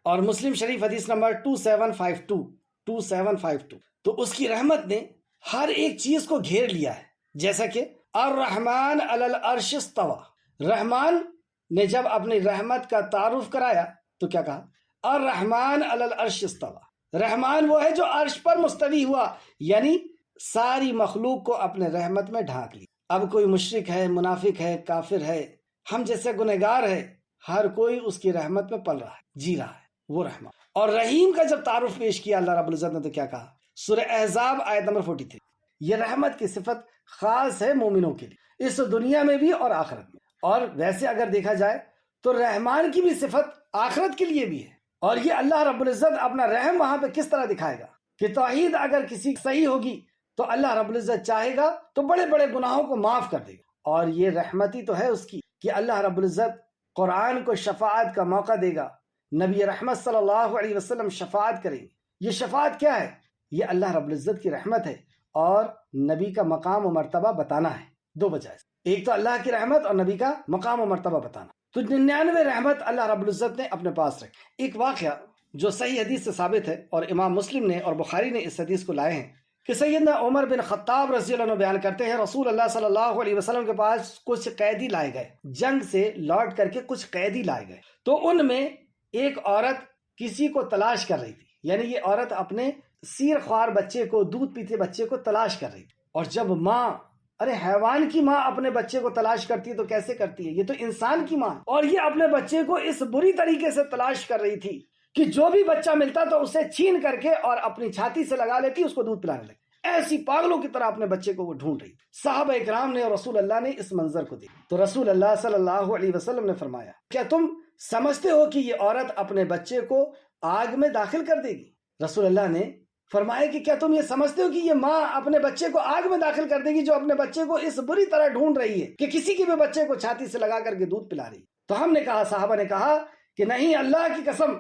اور مسلم شریف حدیث نمبر 2752 تو اس کی رحمت نے ہر ایک چیز کو گھیر لیا ہے، جیسا کہ الرحمن علی العرش استوى، رحمان نے جب اپنی رحمت کا تعارف کرایا تو کیا کہا؟ الرحمن علی العرش استوى، رحمان وہ ہے جو عرش پر مستوی ہوا، یعنی ساری مخلوق کو اپنے رحمت میں ڈھانک لی۔ اب کوئی مشرک ہے، منافق ہے، کافر ہے، ہم جیسے گنہگار ہے، ہر کوئی اس کی رحمت میں پل رہا ہے، جی رہا ہے، وہ رحمان۔ اور رحیم کا جب تعارف پیش کیا اللہ رب العزت نے تو کیا کہا؟ سورہ احزاب آیت نمبر 43، یہ رحمت کی صفت خاص ہے مومنوں کے لیے، اس دنیا میں بھی اور آخرت میں۔ اور ویسے اگر دیکھا جائے تو رحمان کی بھی صفت آخرت کے لیے بھی ہے، اور یہ اللہ رب العزت اپنا رحم وہاں پہ کس طرح دکھائے گا کہ توحید اگر کسی کی صحیح ہوگی تو اللہ رب العزت چاہے گا تو بڑے بڑے گناہوں کو معاف کر دے گا۔ اور یہ رحمتی تو ہے اس کی کہ اللہ رب العزت قرآن کو شفاعت کا موقع دے گا، نبی رحمت صلی اللہ علیہ وسلم شفاعت کریں گے۔ یہ شفاعت کیا ہے؟ یہ اللہ رب العزت کی رحمت ہے اور نبی کا مقام و مرتبہ بتانا ہے، دو وجہ سے، ایک تو اللہ کی رحمت اور نبی کا مقام و مرتبہ بتانا۔ تو 99 رحمت اللہ رب العزت نے اپنے پاس رکھی۔ ایک واقعہ جو صحیح حدیث سے ثابت ہے اور امام مسلم نے اور بخاری نے اس حدیث کو لائے ہیں کہ سیدنا عمر بن خطاب رضی اللہ عنہ بیان کرتے ہیں رسول اللہ صلی اللہ علیہ وسلم کے پاس کچھ قیدی لائے گئے، جنگ سے لوٹ کر کے کچھ قیدی لائے گئے، تو ان میں ایک عورت کسی کو تلاش کر رہی تھی، یعنی یہ عورت اپنے سیر خوار بچے کو، دودھ پیتے بچے کو تلاش کر رہی تھی۔ اور جب ماں، ارے حیوان کی ماں اپنے بچے کو تلاش کرتی ہے تو کیسے کرتی ہے؟ یہ تو انسان کی ماں، اور یہ اپنے بچے کو اس بری طریقے سے تلاش کر رہی تھی کہ جو بھی بچہ ملتا تو اسے چھین کر کے اور اپنی چھاتی سے لگا لیتی، اس کو دودھ پلانے لگتی۔ ایسی پاگلوں کی طرح اپنے بچے کو وہ ڈھونڈ رہی تھی۔ صحابہ اکرام نے اور رسول اللہ نے اس منظر کو دیکھا تو رسول اللہ صلی اللہ علیہ وسلم نے فرمایا، کیا تم سمجھتے ہو کہ یہ عورت اپنے بچے کو آگ میں داخل کر دے گی؟ رسول اللہ نے فرمایا کہ کیا تم یہ سمجھتے ہو کہ یہ ماں اپنے بچے کو آگ میں داخل کر دے گی جو اپنے بچے کو اس بری طرح ڈھونڈ رہی ہے کہ کسی کے بھی بچے کو چھاتی سے لگا کر کے دودھ پلا رہی ہے؟ تو ہم نے کہا، صحابہ نے کہا کہ نہیں، اللہ کی قسم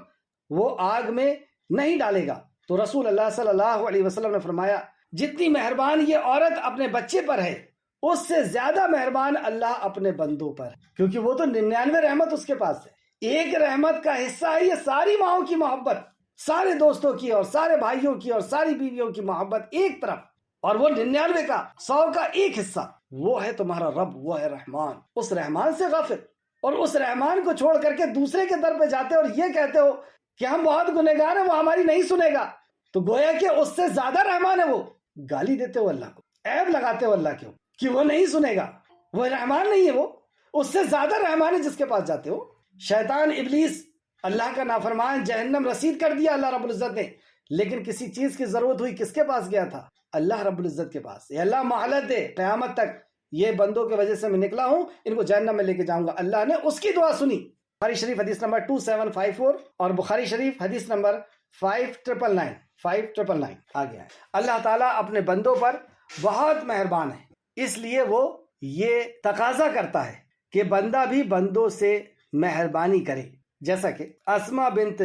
وہ آگ میں نہیں ڈالے گا۔ تو رسول اللہ صلی اللہ علیہ وسلم نے فرمایا، جتنی مہربان یہ عورت اپنے بچے پر ہے اس سے زیادہ مہربان اللہ اپنے بندوں پر ہے، کیونکہ وہ تو 99 رحمت اس کے پاس ہے، ایک رحمت کا حصہ ہے یہ ساری ماؤں کی محبت، سارے دوستوں کی اور سارے بھائیوں کی اور ساری بیویوں کی محبت ایک طرف، اور وہ 99 کا 100 کا ایک حصہ وہ ہے تمہارا رب، وہ ہے رحمان۔ اس رحمان سے غافل، اور اس رحمان کو چھوڑ کر کے دوسرے کے در پہ جاتے ہو اور یہ کہتے ہو کہ ہم بہت گنہگار ہیں، وہ ہماری نہیں سنے گا، تو گویا کہ اس سے زیادہ رحمان ہے وہ. گالی دیتے ہو اللہ کو، عیب لگاتے ہو اللہ کو کہ وہ نہیں سنے گا، وہ رحمان نہیں ہے، وہ اس سے زیادہ رحمان ہے جس کے پاس جاتے ہو. شیطان ابلیس اللہ کا نافرمان جہنم رسید کر دیا اللہ رب العزت نے، لیکن کسی چیز کی ضرورت ہوئی کس کے پاس گیا تھا؟ اللہ رب العزت کے پاس. اے اللہ مہلت دے قیامت تک، یہ بندوں کی وجہ سے میں نکلا ہوں، ان کو جہنم میں لے کے جاؤں گا. اللہ نے اس کی دعا سنی. بخاری شریف حدیث نمبر 2754 اور بخاری شریف حدیث نمبر 5999 آ گیا ہے. اللہ تعالیٰ اپنے بندوں پر بہت مہربان ہے، اس لیے وہ یہ تقاضا کرتا ہے کہ بندہ بھی بندوں سے مہربانی کرے. جیسا کہ اسما بنت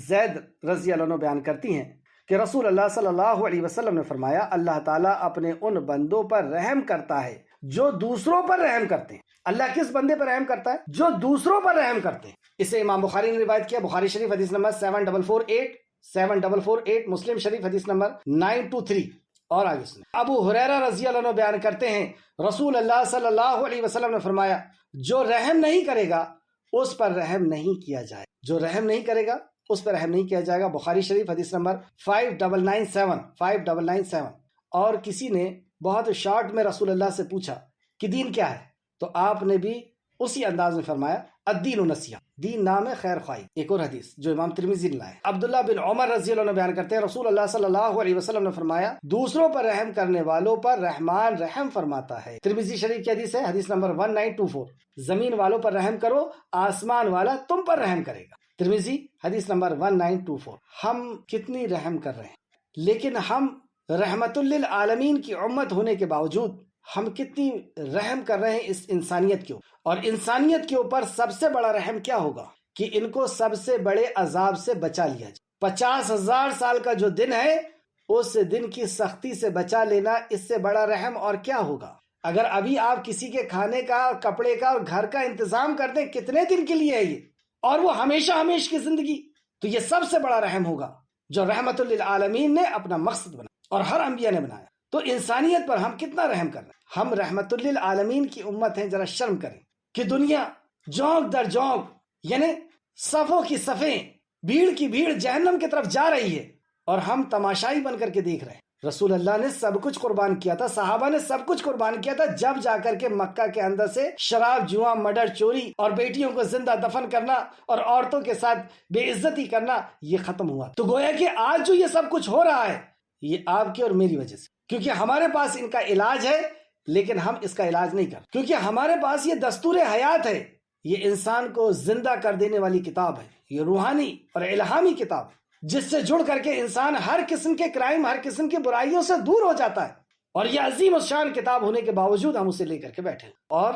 زید رضی اللہ عنہ بیان کرتی ہیں کہ رسول اللہ صلی اللہ علیہ وسلم نے فرمایا اللہ تعالیٰ اپنے ان بندوں پر رحم کرتا ہے جو دوسروں پر رحم کرتے ہیں. اللہ کس بندے پر رحم کرتا ہے؟ جو دوسروں پر رحم کرتے ہیں. اسے امام بخاری نے روایت کیا، بخاری شریف حدیث نمبر 7448 مسلم شریف حدیث نمبر 923. اور آگے سنیں، ابو ہریرہ رضی اللہ عنہ بیان کرتے ہیں رسول اللہ صلی اللہ علیہ وسلم نے فرمایا جو رحم نہیں کرے گا اس پر رحم نہیں کیا جائے، جو رحم نہیں کرے گا اس پر رحم نہیں کیا جائے گا. بخاری شریف حدیث نمبر 5997. اور کسی نے بہت شارٹ میں رسول اللہ سے پوچھا کہ دین کیا ہے، تو آپ نے بھی اسی انداز میں فرمایا الدین نصیحہ، دین نام ہے خیر خواہی. ایک اور حدیث جو امام ترمذی نے لائے، عبداللہ بن عمر رضی اللہ عنہ بیان کرتے ہیں رسول اللہ صلی اللہ علیہ وسلم نے فرمایا دوسروں پر رحم کرنے والوں پر رحمان رحم فرماتا ہے. ترمذی شریف کی حدیث ہے، حدیث نمبر 1924. زمین والوں پر رحم کرو، آسمان والا تم پر رحم کرے گا. ترمذی حدیث نمبر 1924. ہم کتنی رحم کر رہے ہیں، لیکن ہم رحمت للعالمین کی امت ہونے کے باوجود ہم کتنی رحم کر رہے ہیں اس انسانیت کے اوپر. اور انسانیت کے اوپر سب سے بڑا رحم کیا ہوگا کہ ان کو سب سے بڑے عذاب سے بچا لیا جائے. 50,000 سال کا جو دن ہے اس دن کی سختی سے بچا لینا، اس سے بڑا رحم اور کیا ہوگا. اگر ابھی آپ کسی کے کھانے کا، کپڑے کا اور گھر کا انتظام کر دیں، کتنے دن کے لیے ہے یہ، اور وہ ہمیشہ ہمیشہ کی زندگی، تو یہ سب سے بڑا رحم ہوگا جو رحمت للعالمین نے اپنا مقصد بنایا اور ہر انبیاء نے بنایا. تو انسانیت پر ہم کتنا رحم کر رہے ہیں. ہم رحمت للعالمین کی امت ہیں. ذرا شرم کریں کہ دنیا جونک در جونک، یعنی صفوں کی صفیں، بھیڑ کی بھیڑ جہنم کی طرف جا رہی ہے اور ہم تماشائی بن کر کے دیکھ رہے ہیں. رسول اللہ نے سب کچھ قربان کیا تھا، صحابہ نے سب کچھ قربان کیا تھا، جب جا کر کے مکہ کے اندر سے شراب، جوا، مرڈر، چوری اور بیٹیوں کو زندہ دفن کرنا اور عورتوں کے ساتھ بے عزتی کرنا یہ ختم ہوا. تو گویا کہ آج جو یہ سب کچھ ہو رہا ہے یہ آپ کی اور میری وجہ سے، کیونکہ ہمارے پاس ان کا علاج ہے لیکن ہم اس کا علاج نہیں کرتے، کیونکہ ہمارے پاس یہ دستور حیات ہے. یہ انسان کو زندہ کر دینے والی کتاب ہے، یہ روحانی اور الہامی کتاب ہے جس سے جڑ کر کے انسان ہر قسم کے کرائم، ہر قسم کی برائیوں سے دور ہو جاتا ہے. اور یہ عظیم الشان کتاب ہونے کے باوجود ہم اسے لے کر کے بیٹھے. اور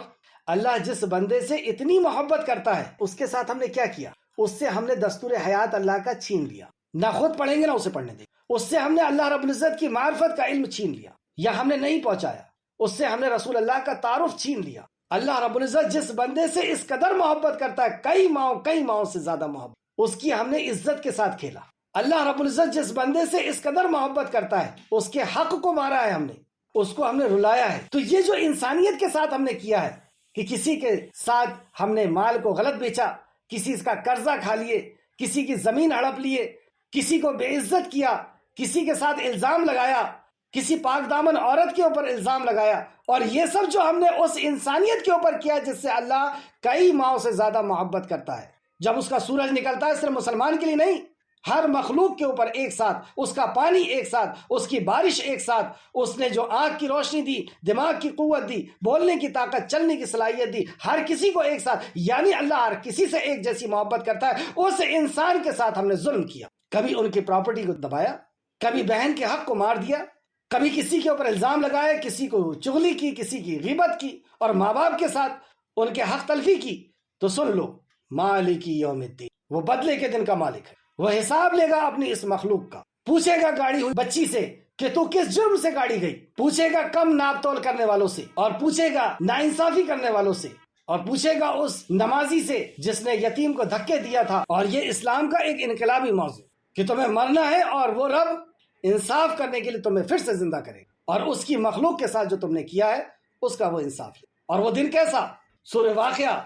اللہ جس بندے سے اتنی محبت کرتا ہے اس کے ساتھ ہم نے کیا کیا؟ اس سے ہم نے دستور حیات اللہ کا چھین لیا، نہ خود پڑھیں گے نہ اسے پڑھنے دیں. اس سے ہم نے اللہ رب العزت کی معرفت کا علم چھین لیا یا ہم نے نہیں پہنچایا. اس سے ہم نے رسول اللہ کا تعارف چھین لیا. اللہ رب العزت جس بندے سے اس قدر محبت کرتا ہے، کئی ماؤں سے زیادہ محبت، اس کی ہم نے عزت کے ساتھ کھیلا. اللہ رب العزت جس بندے سے اس قدر محبت کرتا ہے اس کے حق کو مارا ہے، ہم نے اس کو ہم نے رلایا ہے. تو یہ جو انسانیت کے ساتھ ہم نے کیا ہے کہ کسی کے ساتھ ہم نے مال کو غلط بیچا، کسی کا قرضہ کھا لیے، کسی کی زمین ہڑپ لیے، کسی کو بے عزت کیا، کسی کے ساتھ الزام لگایا، کسی پاک دامن عورت کے اوپر الزام لگایا، اور یہ سب جو ہم نے اس انسانیت کے اوپر کیا جس سے اللہ کئی ماؤں سے زیادہ محبت کرتا ہے. جب اس کا سورج نکلتا ہے صرف مسلمان کے لیے نہیں، ہر مخلوق کے اوپر ایک ساتھ، اس کا پانی ایک ساتھ، اس کی بارش ایک ساتھ، اس نے جو آنکھ کی روشنی دی، دماغ کی قوت دی، بولنے کی طاقت، چلنے کی صلاحیت دی، ہر کسی کو ایک ساتھ، یعنی اللہ ہر کسی سے ایک جیسی محبت کرتا ہے. اس انسان کے ساتھ ہم نے ظلم کیا، کبھی ان کی پراپرٹی کو دبایا، کبھی بہن کے حق کو مار دیا، کبھی کسی کے اوپر الزام لگایا، کسی کو چغلی کی، کسی کی غیبت کی، اور ماں باپ کے ساتھ ان کے حق تلفی کی. تو سن لو، مالک یوم الدین، وہ بدلے کے دن کا مالک ہے. وہ حساب لے گا اپنی اس مخلوق کا، پوچھے گا گاڑی ہوئی بچی سے کہ تو کس جرم سے گاڑی گئی، پوچھے گا کم ناپ تول کرنے والوں سے، اور پوچھے گا ناانصافی کرنے والوں سے، اور پوچھے گا اس نمازی سے جس نے یتیم کو دھکے دیا تھا. اور یہ اسلام کا ایک انقلابی موضوع کہ تمہیں مرنا ہے اور وہ رب انصاف کرنے کے لیے تمہیں پھر سے زندہ کرے گا، اور اس کی مخلوق کے ساتھ جو تم نے کیا ہے اس کا وہ انصاف ہے. اور وہ دن کیسا؟ سورہ واقعہ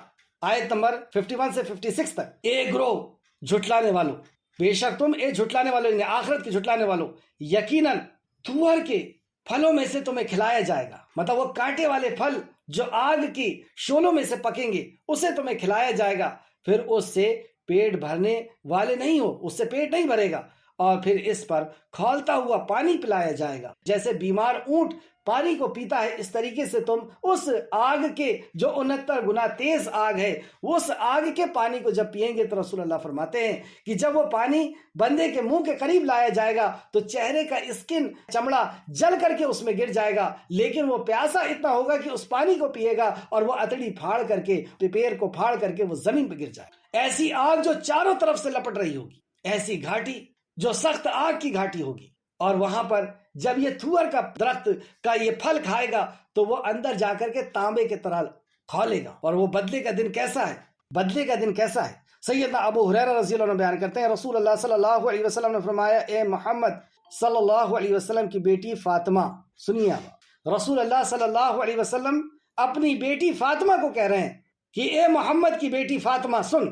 آیت نمبر 51 سے 56 تک، اے گروہ جھٹلانے والوں، بے شک تم اے جھٹلانے والوں، یعنی آخرت کے جھٹلانے والوں، یقیناً تور کے پھلوں میں سے تمہیں کھلایا جائے گا، مطلب وہ کانٹے والے پھل جو آگ کی شعلوں میں سے پکیں گے اسے تمہیں کھلایا جائے گا، پھر اس سے پیٹ بھرنے والے نہیں ہو، اس سے پیٹ نہیں بھرے گا، اور پھر اس پر کھولتا ہوا پانی پلایا جائے گا، جیسے بیمار اونٹ پانی کو پیتا ہے اس طریقے سے تم اس آگ کے جو 69 گنا تیز آگ ہے اس آگ کے پانی کو جب پیئیں گے تو رسول اللہ فرماتے ہیں کہ جب وہ پانی بندے کے منہ کے قریب لایا جائے گا تو چہرے کا اسکن چمڑا جل کر کے اس میں گر جائے گا، لیکن وہ پیاسا اتنا ہوگا کہ اس پانی کو پیے گا اور وہ اتڑی پھاڑ کر کے پیر کو پھاڑ کر کے وہ زمین پہ گر جائے گا۔ ایسی آگ جو چاروں طرف سے لپٹ رہی ہوگی، ایسی گھاٹی جو سخت آگ کی گھاٹی ہوگی، اور وہاں پر جب یہ تھور کا درخت کا یہ پھل کھائے گا تو وہ اندر جا کر کے تانبے کے طرح کھولے گا، اور وہ بدلے کا دن کیسا ہے، بدلے کا دن کیسا ہے۔ سیدنا ابو ہریرہ رضی اللہ عنہ بیان کرتے ہیں رسول اللہ صلی اللہ علیہ وسلم نے فرمایا، اے محمد صلی اللہ علیہ وسلم کی بیٹی فاطمہ، سنیے آپ، رسول اللہ صلی اللہ علیہ وسلم اپنی بیٹی فاطمہ کو کہہ رہے ہیں کہ اے محمد کی بیٹی فاطمہ سن،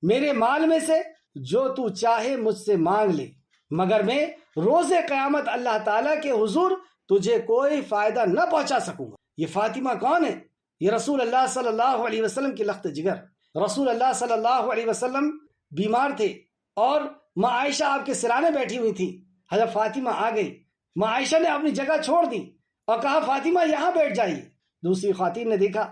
میرے مال میں سے جو تو چاہے مجھ سے مانگ لے، مگر میں روز قیامت اللہ تعالیٰ کے حضور تجھے کوئی فائدہ نہ پہنچا سکوں گا۔ یہ فاطمہ کون ہے؟ یہ رسول اللہ صلی اللہ علیہ وسلم کی لخت جگر۔ رسول اللہ صلی اللہ علیہ وسلم بیمار تھے اور ماں عائشہ آپ کے سرانے بیٹھی ہوئی تھی، حضرت فاطمہ آ گئی، ماں عائشہ نے اپنی جگہ چھوڑ دی اور کہا فاطمہ یہاں بیٹھ جائیے۔ دوسری خواتین نے دیکھا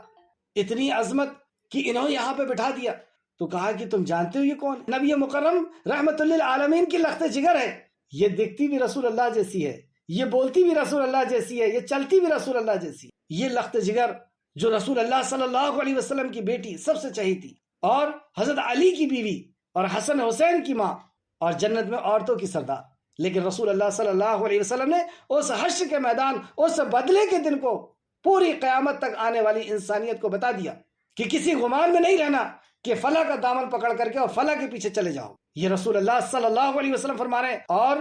اتنی عظمت کہ انہوں یہاں پہ بٹھا دیا تو کہا کہ تم جانتے ہو یہ کون؟ نبی مکرم رحمت للعالمین کی لخت جگر ہے، یہ دکھتی بھی رسول اللہ جیسی ہے، یہ بولتی بھی رسول اللہ جیسی ہے، یہ چلتی بھی رسول اللہ جیسی ہے۔ یہ لخت جگر جو رسول اللہ صلی اللہ علیہ وسلم کی بیٹی سب سے چہیتی اور حضرت علی کی بیوی اور حسن حسین کی ماں اور جنت میں عورتوں کی سردار، لیکن رسول اللہ صلی اللہ علیہ وسلم نے اس حشر کے میدان، اس بدلے کے دن کو پوری قیامت تک آنے والی انسانیت کو بتا دیا کہ کسی گمان میں نہیں رہنا کہ فلاں کا دامن پکڑ کر کے اور فلاں کے پیچھے چلے جاؤ۔ یہ رسول اللہ صلی اللہ علیہ وسلم فرما رہے ہیں، اور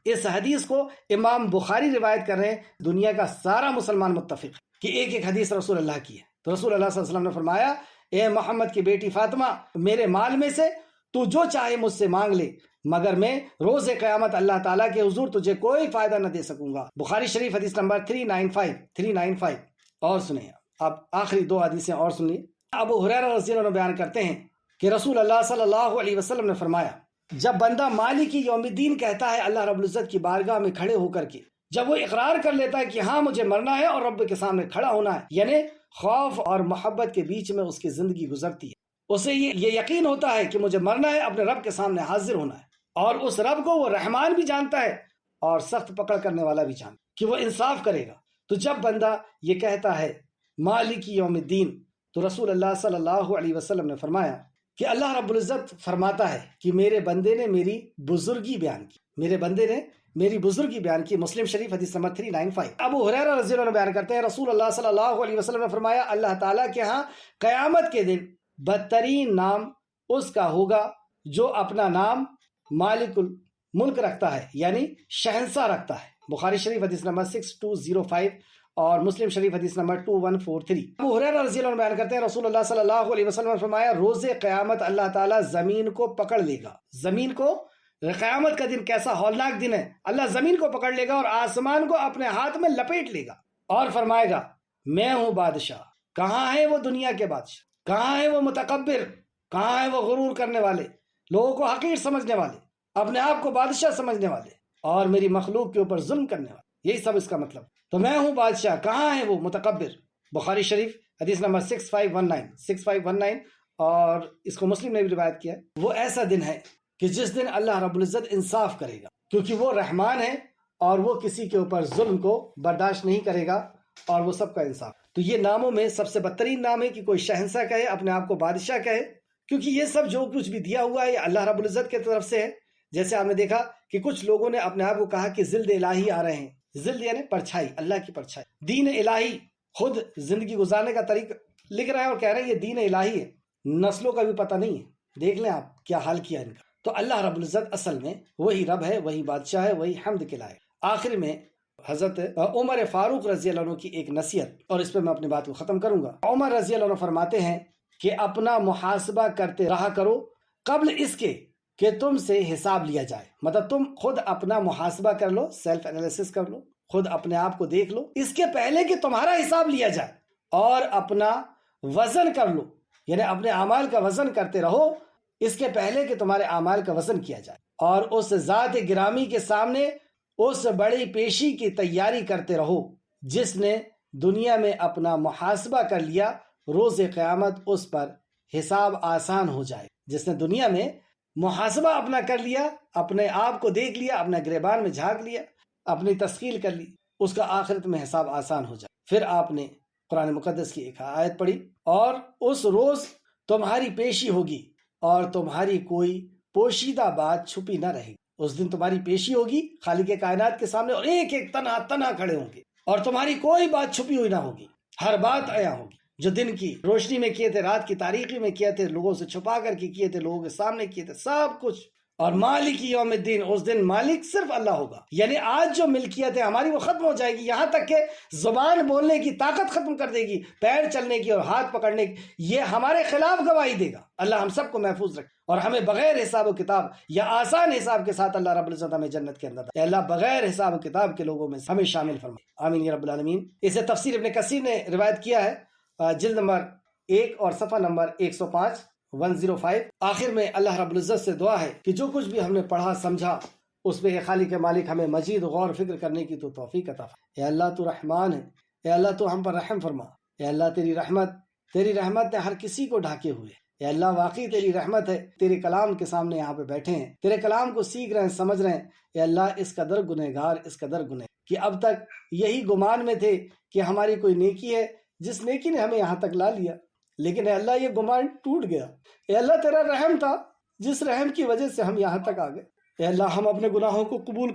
اس حدیث کو امام بخاری روایت کر رہے ہیں، دنیا کا سارا مسلمان متفق ہے کہ ایک ایک حدیث رسول اللہ کی ہے۔ تو رسول اللہ صلی اللہ علیہ وسلم نے فرمایا، اے محمد کی بیٹی فاطمہ، میرے مال میں سے تو جو چاہے مجھ سے مانگ لے، مگر میں روز قیامت اللہ تعالیٰ کے حضور تجھے کوئی فائدہ نہ دے سکوں گا۔ بخاری شریف حدیث نمبر 395۔ اور سنیں آپ آخری دو حدیثیں اور سنیے۔ ابو ہریرہ رضی اللہ عنہ بیان کرتے ہیں کہ رسول اللہ صلی اللہ علیہ وسلم نے فرمایا، جب بندہ مالک یوم الدین کہتا ہے اللہ رب العزت کی بارگاہ میں کھڑے ہو کر کے، جب وہ اقرار کر لیتا ہے کہ ہاں مجھے مرنا ہے اور رب کے سامنے کھڑا ہونا ہے، یعنی خوف اور محبت کے بیچ میں اس کی زندگی گزرتی ہے، اسے یہ یقین ہوتا ہے کہ مجھے مرنا ہے، اپنے رب کے سامنے حاضر ہونا ہے، اور اس رب کو وہ رحمان بھی جانتا ہے اور سخت پکڑ کرنے والا بھی جانتا ہے کہ وہ انصاف کرے گا۔ تو جب بندہ یہ کہتا ہے مالک یوم الدین، تو رسول اللہ صلی اللہ علیہ وسلم نے فرمایا کہ اللہ رب العزت فرماتا ہے کہ میرے بندے نے میری بزرگی بیان کی، میرے بندے نے میری بزرگی بیان کی۔ مسلم شریف حدیث نمبر 395۔ ابو ہریرہ رضی اللہ عنہ بیان کرتے ہیں رسول اللہ صلی اللہ علیہ وسلم نے فرمایا، اللہ تعالیٰ کے ہاں قیامت کے دن بدترین نام اس کا ہوگا جو اپنا نام مالک الملک رکھتا ہے، یعنی شہنشاہ رکھتا ہے۔ بخاری شریف حدیث نمبر 6205 اور مسلم شریف حدیث نمبر 2143۔ ابو ہریرہ رضی اللہ عنہ بیان کرتے ہیں رسول اللہ صلی اللہ علیہ وسلم نے فرمایا، روز قیامت اللہ تعالیٰ زمین کو پکڑ لے گا۔ زمین کو، قیامت کا دن کیسا ہولناک دن ہے، اللہ زمین کو پکڑ لے گا اور آسمان کو اپنے ہاتھ میں لپیٹ لے گا اور فرمائے گا، میں ہوں بادشاہ۔ کہاں ہے وہ دنیا کے بادشاہ؟ کہاں ہے وہ متکبر؟ کہاں ہے وہ غرور کرنے والے، لوگوں کو حقیر سمجھنے والے، اپنے آپ کو بادشاہ سمجھنے والے اور میری مخلوق کے اوپر ظلم کرنے والے؟ یہی سب اس کا مطلب۔ تو میں ہوں بادشاہ، کہاں ہے وہ متکبر؟ بخاری شریف حدیث نمبر 6519 اور اس کو مسلم نے بھی روایت کیا ہے۔ وہ ایسا دن ہے کہ جس دن اللہ رب العزت انصاف کرے گا، کیونکہ وہ رحمان ہے اور وہ کسی کے اوپر ظلم کو برداشت نہیں کرے گا اور وہ سب کا انصاف۔ تو یہ ناموں میں سب سے بدترین نام ہے کہ کوئی شہنشاہ کہے، اپنے آپ کو بادشاہ کہے، کیونکہ یہ سب جو کچھ بھی دیا ہوا ہے یہ اللہ رب العزت کی طرف سے ہے۔ جیسے آپ نے دیکھا کہ کچھ لوگوں نے اپنے آپ کو کہا کہ ضد الہی آ رہے ہیں، ضد یعنی پرچھائی، اللہ کی پرچھائی، دین الہی، خود زندگی گزارنے کا طریقہ لکھ رہے ہیں اور کہہ رہے ہیں یہ دین الہی ہے، نسلوں کا بھی پتہ نہیں ہے۔ دیکھ لیں آپ کیا حال کیا ان کا۔ تو اللہ رب العزت اصل میں وہی رب ہے، وہی بادشاہ ہے، وہی حمد کے لائق۔ آخر میں حضرت عمر فاروق رضی اللہ عنہ کی ایک نصیحت، اور اس پہ میں اپنی بات کو ختم کروں گا۔ عمر رضی اللہ عنہ فرماتے ہیں کہ اپنا محاسبہ کرتے رہا کرو قبل اس کے کہ تم سے حساب لیا جائے. مطلب تم خود اپنا محاسبہ کر لو، سیلف انالیسس کر لو، خود اپنے آپ کو دیکھ لو اس کے پہلے کہ تمہارا حساب لیا جائے، اور اپنا وزن کر لو، یعنی اپنے اعمال کا وزن کرتے رہو اس کے پہلے کہ تمہارے اعمال کا وزن کیا جائے، اور اس ذات گرامی کے سامنے اس بڑی پیشی کی تیاری کرتے رہو جس نے دنیا میں اپنا محاسبہ کر لیا، روز قیامت اس پر حساب آسان ہو جائے. جس نے دنیا میں محاسبہ اپنا کر لیا، اپنے آپ کو دیکھ لیا، اپنا گریبان میں جھانک لیا، اپنی تسخیر کر لی، اس کا آخرت میں حساب آسان ہو جائے. پھر آپ نے قرآن مقدس کی ایک آیت پڑھی، اور اس روز تمہاری پیشی ہوگی اور تمہاری کوئی پوشیدہ بات چھپی نہ رہے گی. اس دن تمہاری پیشی ہوگی خالق کائنات کے سامنے، اور ایک ایک تنہا تنہا کھڑے ہوں گے، اور تمہاری کوئی بات چھپی ہوئی نہ ہوگی، ہر بات عیاں ہوگی. جو دن کی روشنی میں کیے تھے، رات کی تاریکی میں کیے تھے، لوگوں سے چھپا کر کے کیے تھے، لوگوں کے سامنے کیے تھے، سب کچھ. اور مالک یوم الدین، اس دن مالک صرف اللہ ہوگا. یعنی آج جو ملکیت ہے ہماری وہ ختم ہو جائے گی، یہاں تک کہ زبان بولنے کی طاقت ختم کر دے گی، پیر چلنے کی اور ہاتھ پکڑنے کی، یہ ہمارے خلاف گواہی دے گا. اللہ ہم سب کو محفوظ رکھے اور ہمیں بغیر حساب و کتاب یا آسان حساب کے ساتھ اللہ رب العزت ہمیں جنت کے اندر، اے اللہ بغیر حساب و کتاب کے لوگوں میں ہمیں شامل فرمائے، آمین یا رب العالمین. اسے تفسیر ابن کثیر نے روایت کیا ہے، جلد نمبر 1 اور صفحہ نمبر 105 105. آخر میں اللہ رب العزت سے دعا ہے کہ جو کچھ بھی ہم نے پڑھا سمجھا اس پہ خالق مالک ہمیں مزید غور و فکر کرنے کی تو توفیق عطا فرما. اے اللہ تو رحمان ہے، اے اللہ تو ہم پر رحم فرما. اے اللہ تیری رحمت نے ہر کسی کو ڈھانکے ہوئے. اے اللہ واقعی تیری رحمت ہے، تیرے کلام کے سامنے یہاں پہ بیٹھے ہیں، تیرے کلام کو سیکھ رہے ہیں، سمجھ رہے ہیں. اے اللہ اس قدر گنہگار، اس قدر گنہ کہ اب تک یہی گمان میں تھے کہ ہماری کوئی نیکی ہے جس نیکی نے ہمیں یہاں تک لا لیا، لیکن اے اللہ یہ گمان ٹوٹ گیا. اے اللہ تیرا رحم تھا جس رحم کی وجہ سے ہم یہاں تک آ گئے. اے اللہ ہم اپنے گناہوں کو قبول